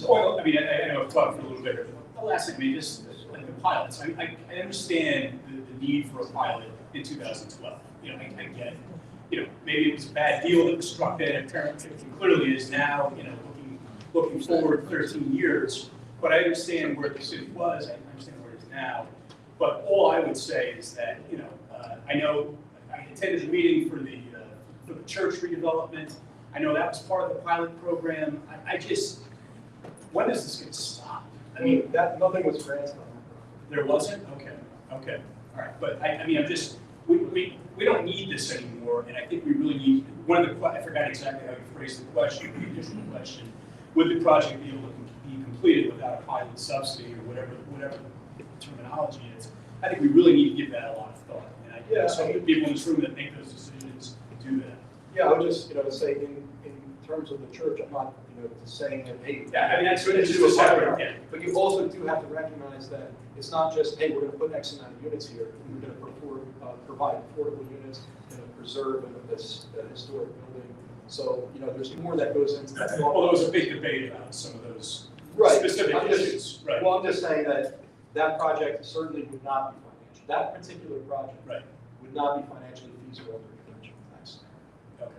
Well, I mean, I know I've talked for a little bit. The last thing, I mean, just like the pilots, I understand the need for a pilot in 2012. You know, I get it. You know, maybe it was a bad deal that was struck then, it clearly is now, you know, looking forward 13 years. But I understand where the city was, I understand where it is now. But all I would say is that, you know, I know I attended the meeting for the church redevelopment. I know that was part of the pilot program. I just, when is this going to stop? I mean, that nothing was granted on that. There wasn't? Okay, all right. But I mean, I'm just, we don't need this anymore, and I think we really need, I forgot exactly how you phrased the question, the additional question, would the project be able to be completed without a pilot subsidy or whatever the terminology is? I think we really need to give that a lot of thought, and I think some of the people in this room that make those decisions do that. Yeah, I would just, you know, say in terms of the church, I'm not, you know, saying that, hey. Yeah, I mean, that's it's just a separate, yeah. But you also do have to recognize that it's not just, hey, we're going to put X amount of units here. We're going to provide affordable units, going to preserve this historic building. So, you know, there's more that goes into that. Well, there was a big debate about some of those Right. specific issues. Right. Well, I'm just saying that project certainly would not be financial. That particular project would not be financially feasible under a conventional tax. Okay.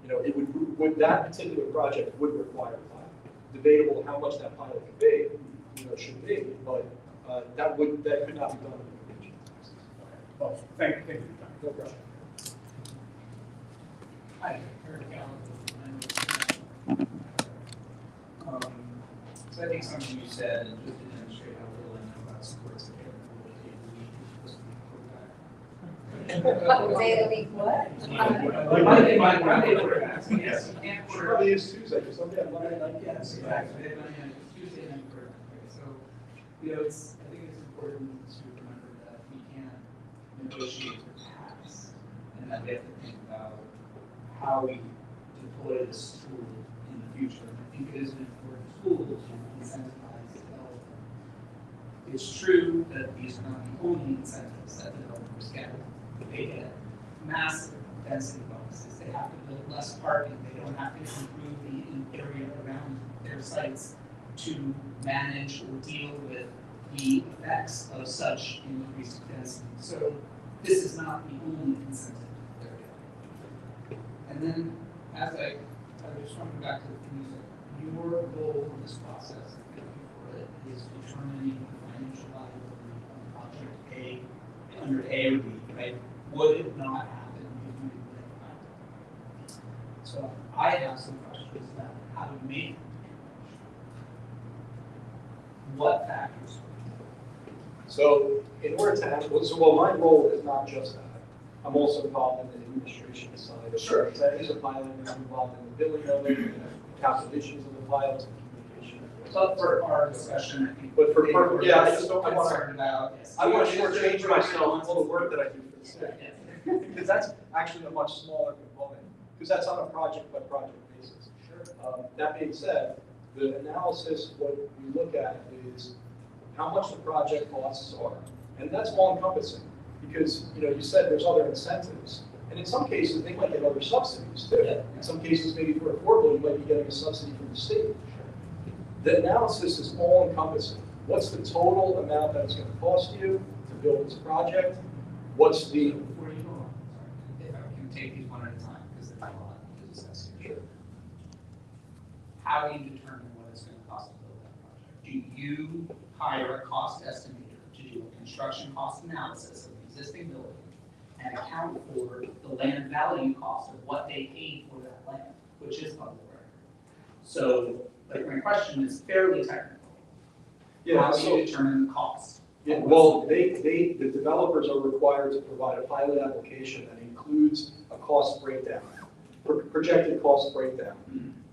You know, it would that particular project would require a pilot. Debatable how much that pilot could be, you know, should be, but that could not be done under conventional taxes. Okay. Well, thank you. No problem. Hi, Eric Allen. So I think something you said, and just to demonstrate how little I know about sports, I can't remember what day of the week you're supposed to be quarterback. Day of the week, what? Monday quarterbacks, yes, you can't It quarterback. probably is Tuesday, because somebody had Monday night. Yes, exactly, they have Monday night, Tuesday night quarterback, right? So, you know, I think it's important to remember that we can't negotiate for tax, and that we have to think about how we deploy this tool in the future. And I think it is an important tool to incentivize development. It's true that these are not the only incentives that developers get. They get massive density bonuses. They have to build less parking. They don't have to improve the area around their sites to manage or deal with the effects of such increased density. So this is not the only incentive they're getting. And then, as I just want to go back to the thing you said, your goal in this process, and thank you for it, is determining the financial viability of project A. Under A or B, right? Would it not happen if you didn't make a plan? So I have some questions about how to make it. What factors? So in order to have, well, my role is not just that. I'm also involved in the administration side of it. Sure. That is a pilot, and I'm involved in the billing of it, and the calculations of the pilots, and communication. But for our discussion, I think. But for, yeah, I we're just don't, I want concerned about, yes. I want to shortchange myself all the work that I do for the city. Yeah. Because that's actually a much smaller component, because that's on a project by project basis. Sure. That being said, the analysis, what we look at is how much the project costs are. And that's all encompassing, because, you know, you said there's other incentives. And in some cases, they might get other subsidies too. Yeah. In some cases, maybe for affordable, you might be getting a subsidy from the state. The analysis is all encompassing. What's the total amount that it's going to cost you to build this project? What's the, Before you go on, sorry, if I can take these one at a time, because there's a lot to discuss here. How do you determine what it's going to cost to build that project? Do you hire a cost estimator to do a construction cost analysis of the existing building and account for the land value cost of what they paid for that land, which is public record? So, like, my question is fairly technical. How do you determine the cost? yeah, well, the developers are required to provide a pilot application that includes a cost breakdown, projected cost breakdown.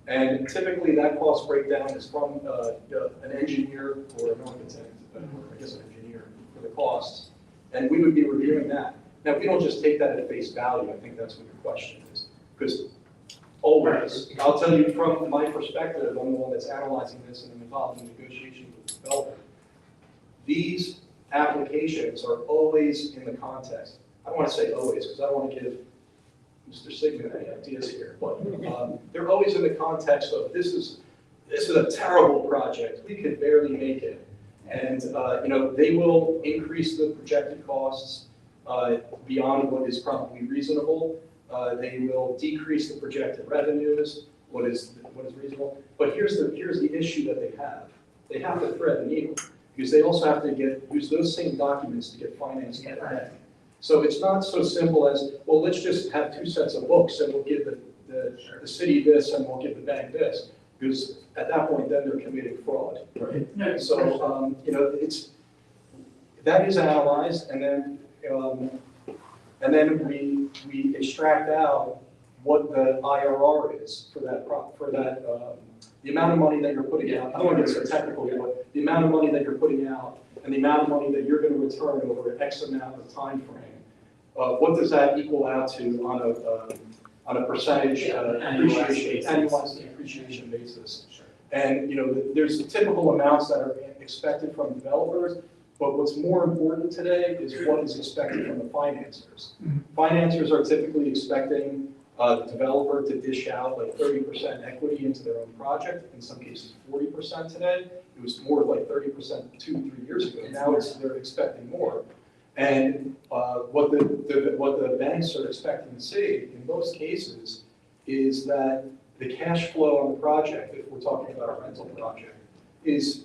And typically, that cost breakdown is from an engineer or an architect, or I guess an engineer for the costs. And we would be reviewing that. Now, we don't just take that at face value. I think that's what your question is. Because always, I'll tell you from my perspective, I'm the one that's analyzing this and I'm involved in negotiations with the developer. These applications are always in the context. I don't want to say always, because I don't want to give Mr. Sigmund any ideas here, but they're always in the context of this is a terrible project. We could barely make it. And you know, they will increase the projected costs beyond what is probably reasonable. They will decrease the projected revenues, what is reasonable. But here's the issue that they have. They have to thread the needle, because they also have to use those same documents to get financed at the bank. So it's not so simple as, well, let's just have two sets of books and we'll give the city this and we'll give the bank this. Because at that point, then they're committing fraud. Right. No, So, you know, that is analyzed, and then we extract out what the IRR is for that, the amount of money that you're putting out. I don't want to get so technical here, but the amount of money that you're putting out and the amount of money that you're going to return over X amount of time frame. What does that equal out to on a percentage annualized depreciation basis? Sure. And, you know, there's typical amounts that are expected from developers, but what's more important today is what is expected from the financiers. Financiers are typically expecting the developer to dish out like 30% equity into their own project, in some cases 40% today. It was more like 30% 2-3 years ago. Now they're expecting more. And what the banks are expecting to see in most cases is that the cash flow on the project, if we're talking about a rental project, is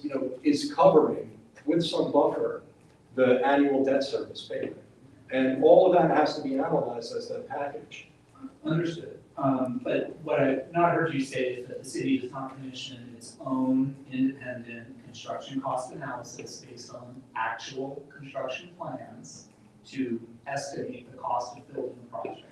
covering with some buffer the annual debt service payment. And all of that has to be analyzed as that package. Understood. But what I've not heard you say is that the city does not commission its own independent construction cost analysis based on actual construction plans to estimate the cost of building the project.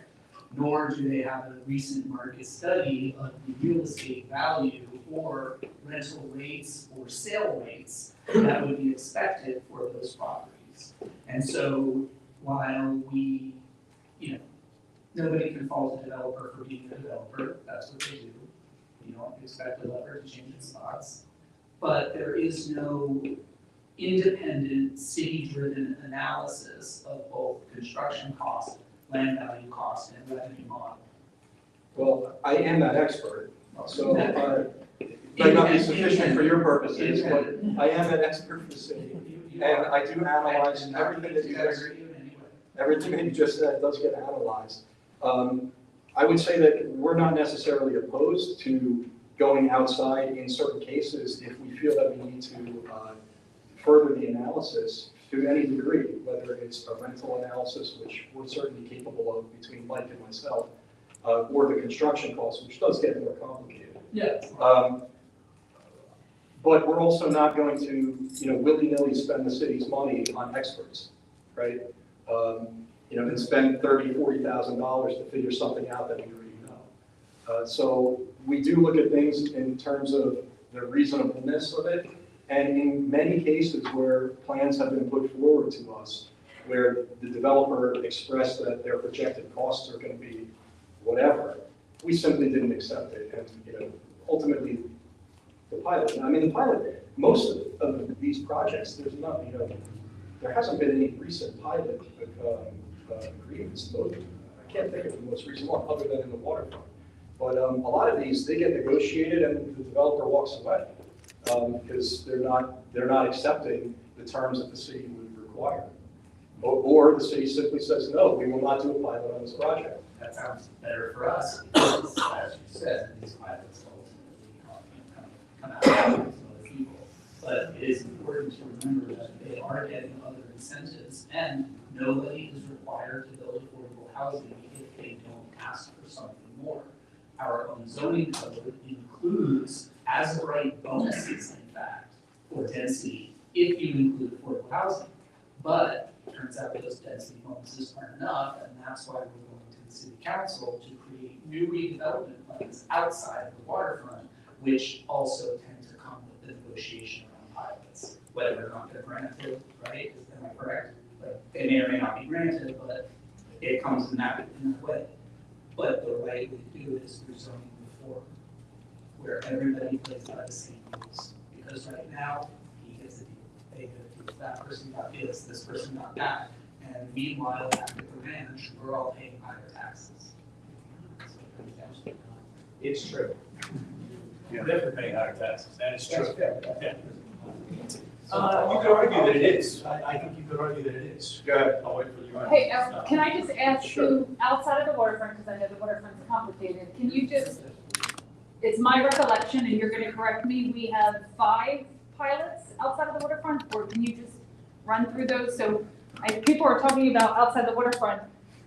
Nor do they have a recent market study of the real estate value or rental rates or sale rates that would be expected for those properties. And so while we, nobody can fault a developer for being a developer, that's what they do. You don't expect a developer to change its spots. But there is no independent city-driven analysis of both construction cost, land value cost, and revenue model. Well, I am that expert, so it might not be sufficient for your purposes, but I am an expert for the city. And I do analyze everything that you guys, everything that you just said does get analyzed. I would say that we're not necessarily opposed to going outside in certain cases if we feel that we need to further the analysis to any degree, whether it's a rental analysis, which we're certainly capable of between Mike and myself, or the construction costs, which does get more complicated. Yeah. But we're also not going to, willy-nilly spend the city's money on experts, right? And spend $30,000, $40,000 to figure something out that we already know. So we do look at things in terms of the reasonableness of it. And in many cases where plans have been put forward to us, where the developer expressed that their projected costs are going to be whatever, we simply didn't accept it. And, ultimately, the pilot, most of these projects, there's not, there hasn't been any recent pilot agreements. I can't think of the most recent one other than in the waterfront. But a lot of these, they get negotiated and the developer walks away because they're not accepting the terms that the city would require. Or the city simply says, no, we will not do a pilot on this project. That sounds better for us, because as you said, these pilots ultimately come out of other people. But it is important to remember that they are getting other incentives, and nobody is required to build affordable housing if they don't ask for something more. Our own zoning code includes as of right bonuses, in fact, for density, if you include affordable housing. But it turns out those density bonuses aren't enough, and that's why we're going to the city council to create new redevelopment plans outside of the waterfront, which also tend to come with the negotiation around pilots, whether or not they're granted, right? Am I correct? But they may or may not be granted, but it comes in that way. But the right way to do it is through zoning reform, where everybody plays by the same rules. Because right now, he gets a deal, they get a deal, that person got this person got that. And meanwhile, back at the ranch, we're all paying higher taxes. It's true. You're definitely paying higher taxes, that is true. Yeah. You could argue that it is. I think you could argue that it is. Go ahead. I'll wait for you. Hey, can I just ask you, outside of the waterfront, because I know the waterfront's complicated, can you just, it's my recollection, and you're gonna correct me, we have 5 pilots outside of the waterfront, or can you just run through those? So people are talking about outside the waterfront,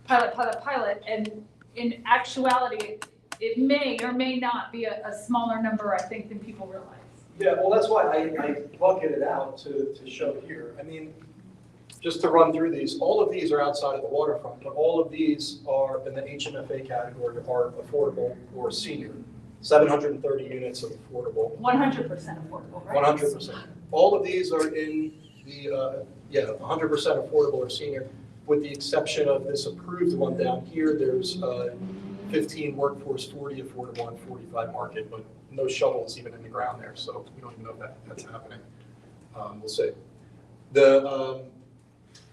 pilot, and in actuality, it may or may not be a smaller number, I think, than people realize. Yeah, well, that's why I bucketed it out to show here. Just to run through these, all of these are outside of the waterfront, but all of these are in the HMFA category, are affordable or senior. 730 units of affordable. 100% affordable, right? 100%. All of these are in the, 100% affordable or senior, with the exception of this approved one down here. There's 15 workforce, 40 affordable, and 45 market, but no shovels even in the ground there, so we don't even know if that's happening. We'll see.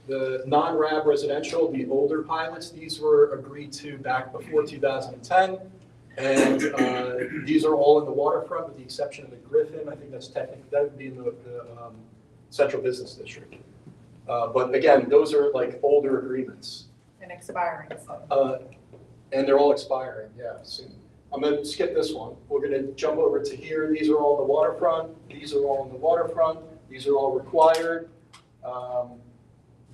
The non-RAB residential, the older pilots, these were agreed to back before 2010. And these are all in the waterfront with the exception of the Griffin. I think that's technically, that would be in the central business district. But again, those are like older agreements. And expiring. And they're all expiring, yeah, soon. I'm gonna skip this one. We're gonna jump over to here. These are all in the waterfront. These are all in the waterfront. These are all required.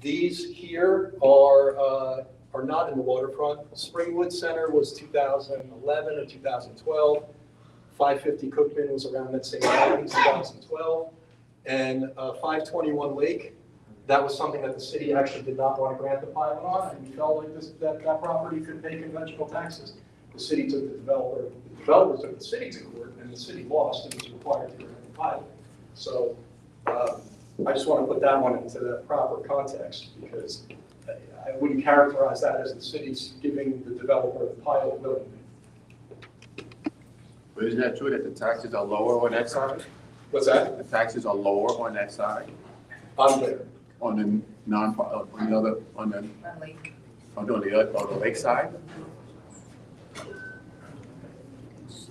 These here are are not in the waterfront. Springwood Center was 2011 or 2012. 550 Cookman was around that same time, 2012. And 521 Lake, that was something that the city actually did not want to grant the pilot on, and we felt like that property could pay conventional taxes. The city took the developer took the city to court, and the city lost and was required to grant the pilot. So I just want to put that one into that proper context, because I wouldn't characterize that as the city's giving the developer the pilot willingly. But isn't that true that the taxes are lower on that side? What's that? The taxes are lower on that side, I'm there. on the on the lake side?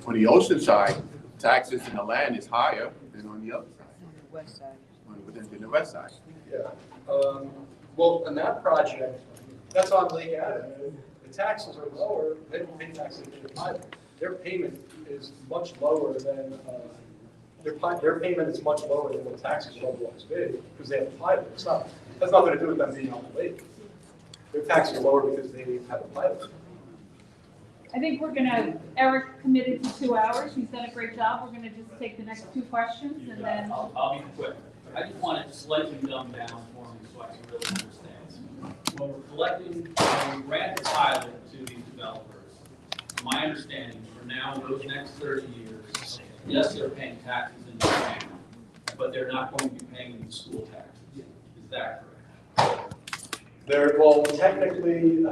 On the ocean side, taxes in the land is higher than on the other side. West side. Than the west side. Yeah. Well, on that project, that's on Lake Avenue. The taxes are lower. They don't pay taxes in the pilot. Their payment is much lower than, their payment is much lower than what taxes would otherwise be, because they have a pilot. It's not, has nothing to do with them being on the lake. Their taxes are lower because they have a pilot. I think we're gonna, Eric committed to 2 hours, he's done a great job, we're gonna just take the next 2 questions and then. I'll be quick. I just want it slightly dumbed down for me so I can really understand. When we're collecting, when we grant the pilot to these developers, my understanding for now, those next 30 years, yes, they're paying taxes in the town, but they're not going to be paying the school tax. Is that correct? Well, technically,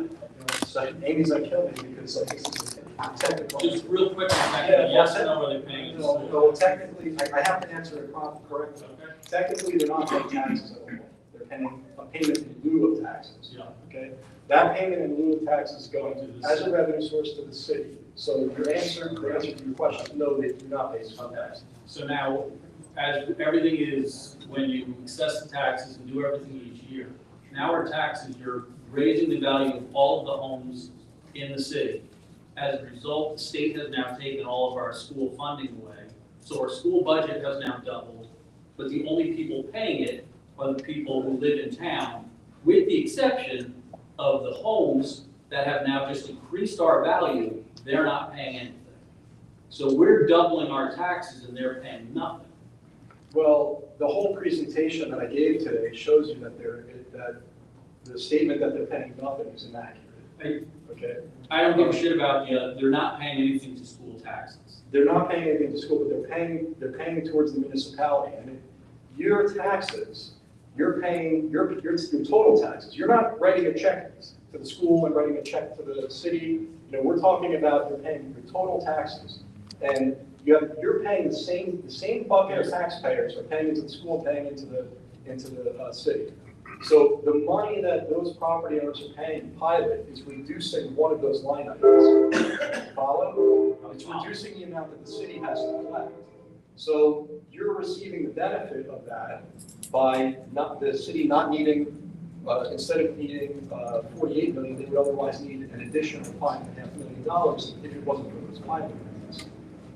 Amy's gonna kill me because I think this is technical. Just real quick, Yeah, yes or no, are they paying the school? No, technically, I have to answer it correctly. Technically, they're not paying taxes at all. They're paying a payment in lieu of taxes. Yeah. Okay? That payment in lieu of taxes is going as a revenue source to the city. So the answer to your question is no, they do not pay school taxes. So now, as everything is, when you assess the taxes and do everything each year, now our taxes, you're raising the value of all of the homes in the city. As a result, the state has now taken all of our school funding away. So our school budget has now doubled, but the only people paying it are the people who live in town, with the exception of the homes that have now just increased our value, they're not paying anything. So we're doubling our taxes and they're paying nothing. Well, the whole presentation that I gave today shows you that that the statement that they're paying nothing is inaccurate. Okay? I don't give a shit about they're not paying anything to school taxes. They're not paying anything to school, but they're paying towards the municipality. And your taxes, you're paying your total taxes. You're not writing a check to the school and writing a check to the city. We're talking about you're paying your total taxes, and you're paying the same bucket of taxpayers are paying into the school, paying into the city. So the money that those property owners are paying pilot is reducing one of those line items. Follow? It's reducing the amount that the city has to collect. So you're receiving the benefit of that by the city not needing, instead of needing 48 million, they would otherwise need an additional $5.5 million if it wasn't for those pilot agreements.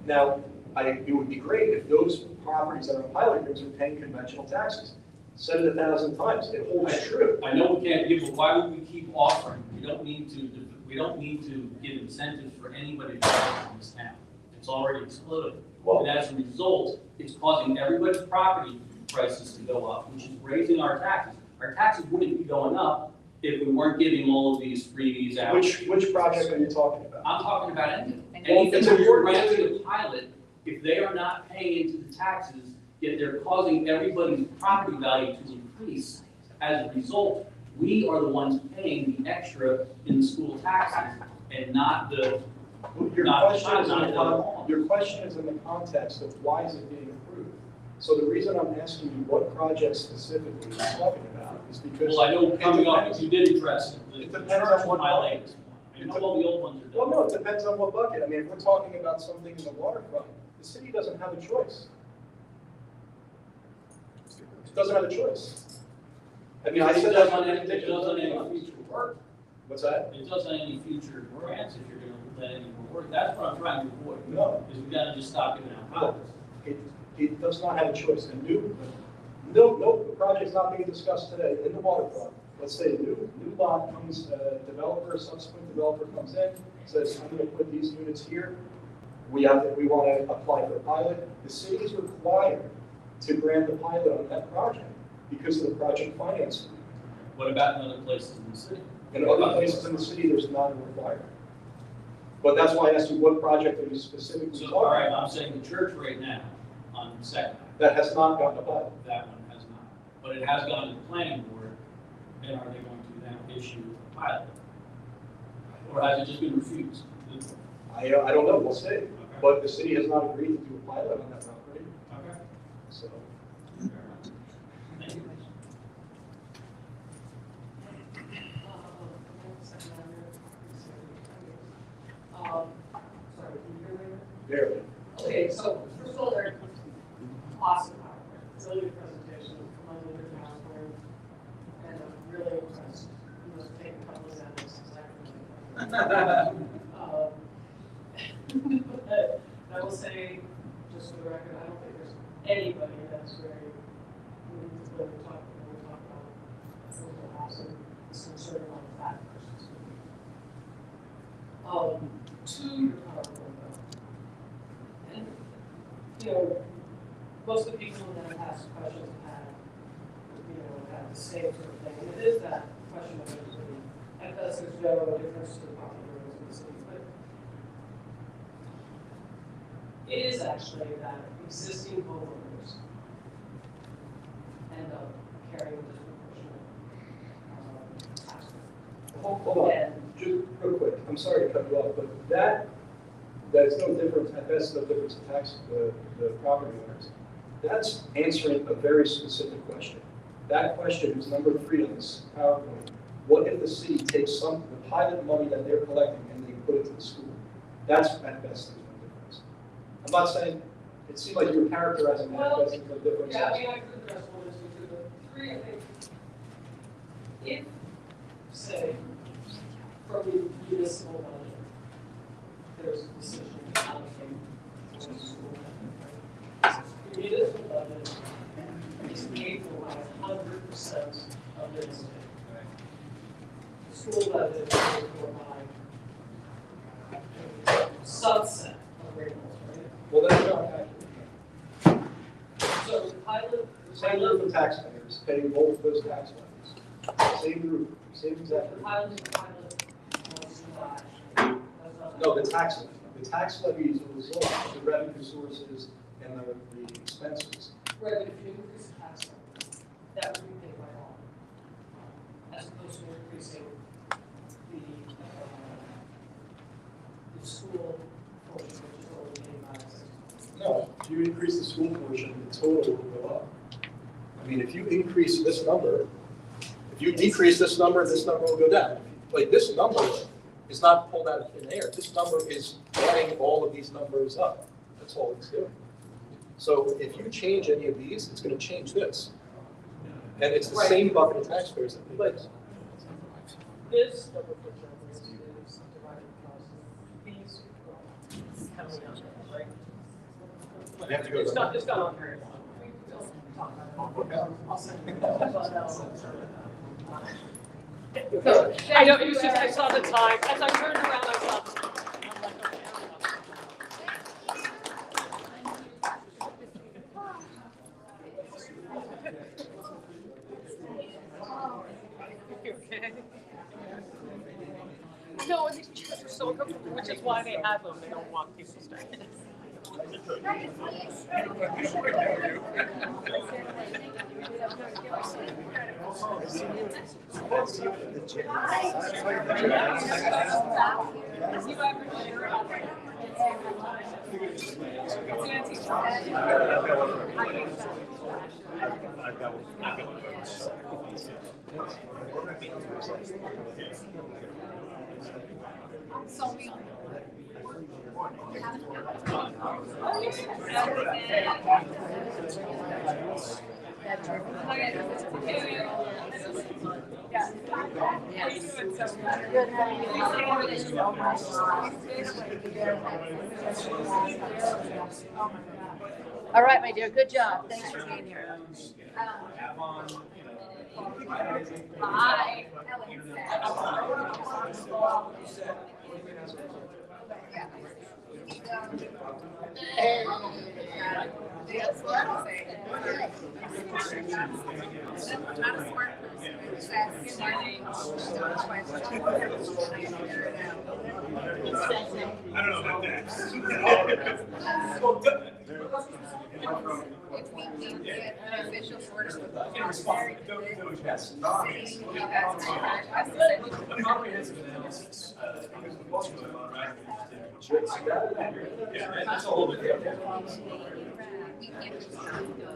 Now, it would be great if those properties that are pilot agreements were paying conventional taxes. Said it 1,000 times, it holds true. I know we can't give, but why would we keep offering? We don't need to give incentives for anybody to buy in this town. It's already exploded. And as a result, it's causing everybody's property prices to go up, which is raising our taxes. Our taxes wouldn't be going up if we weren't giving all of these freebies out. Which project are you talking about? I'm talking about anything that we're granting a pilot, if they are not paying into the taxes, yet they're causing everybody's property value to increase. As a result, we are the ones paying the extra in the school taxes and not the, Your question is in the context of why is it being approved? So the reason I'm asking you what project specifically you're talking about is because. well, I know coming up, you did address it. It depends on what my bucket. latest one. I know all the old ones are done. Well, no, it depends on what bucket. I mean, if we're talking about something in the waterfront, the city doesn't have a choice. It doesn't have a choice. I mean, I said that on It doesn't any future work. What's that? It doesn't any future grants if you're gonna let any more work. That's what I'm trying to avoid. No. Is we gotta just stop giving out pilots. It does not have a choice. No project's not being discussed today in the waterfront let's say a new lot comes, developer, subsequent developer comes in, says, I'm gonna put these units here. We want to apply for a pilot. The city is required to grant the pilot on that project because of the project financing. What about in other places in the city? In other places in the city, there's not a requirement. But that's why I asked you, what project are you specifically So, talking all right, about? I'm saying the church right now on Second, That has not gotten a pilot. that one has not. But it has gone to the planning board, and are they going to now issue a pilot? Or has it just been refused? I don't know, we'll see. Okay. But the city has not agreed to do a pilot on that property, Okay. so. Thank you. Sorry, can you hear me? Barely. Okay, so first of all, they're awesome PowerPoint, really good presentation, commended your PowerPoint, and I'm really impressed. You must take a couple of examples, exactly. But I will say, just for the record, I don't think there's anybody that's very, when we talk about affordable housing, is concerned about that person's. To your PowerPoint though. And, you know, most of the people that have asked questions have the same sort of thing. And it is that question of everybody. And thus there's no difference to the populations in the city. But it is actually that existing homeowners end up carrying the disproportionate tax burden. Hold on, just real quick, I'm sorry to cut you off, but that's no difference, at best, no difference in tax, the property owners. That's answering a very specific question. That question is number 3 on this PowerPoint. What if the city takes the pilot money that they're collecting and they put it to the school? That's at best, there's no difference. I'm not saying, it seemed like you were characterizing that as there's no difference. Yeah, I mean, I could address one or two, but 3, I think, if, say, from the municipal budget, there's a decision to allocate to the school. The municipal budget is paid for by 100% of the state. The school budget is paid for by a subset of rateables, right? Well, that's not accurate. So the pilot. Same group of taxpayers paying both of those tax levies. Same group, same exact The group. pilot was not actually. No, the tax levy. The tax levy is a result of the revenue sources and the expenses. Right, but if you increase the tax rate, that would be paid by all. As opposed to increasing the school portion, which is only paid by the No, if you increase the school portion, the total will go up. I mean, if you increase this number, if you decrease this number will go down. Like, this number is not pulled out of thin air. This number is adding all of these numbers up. That's all it's doing. So if you change any of these, it's going to change this. And it's the same bucket of taxpayers that pay this. This number, for example, is divided across these coming out, right? You have to go to the- It's not on very long. We don't talk about it. I'll send you that. I know, it was just, I saw the time, as I turned around, I saw the time. I'm like, okay, no, and these chairs are so uncomfortable, which is why they have them, they don't want people staying. All right, my dear, good job. Thanks for being here. Have on, Bye. That's what I'm saying. I'm not a smart person. I just ask something. I don't know about that. If we can get an official order with the Irresponsible. commentary, Don't yes. saying that's correct, I said, Comprehensive analysis. Yeah, that's a whole different. we can't just have the,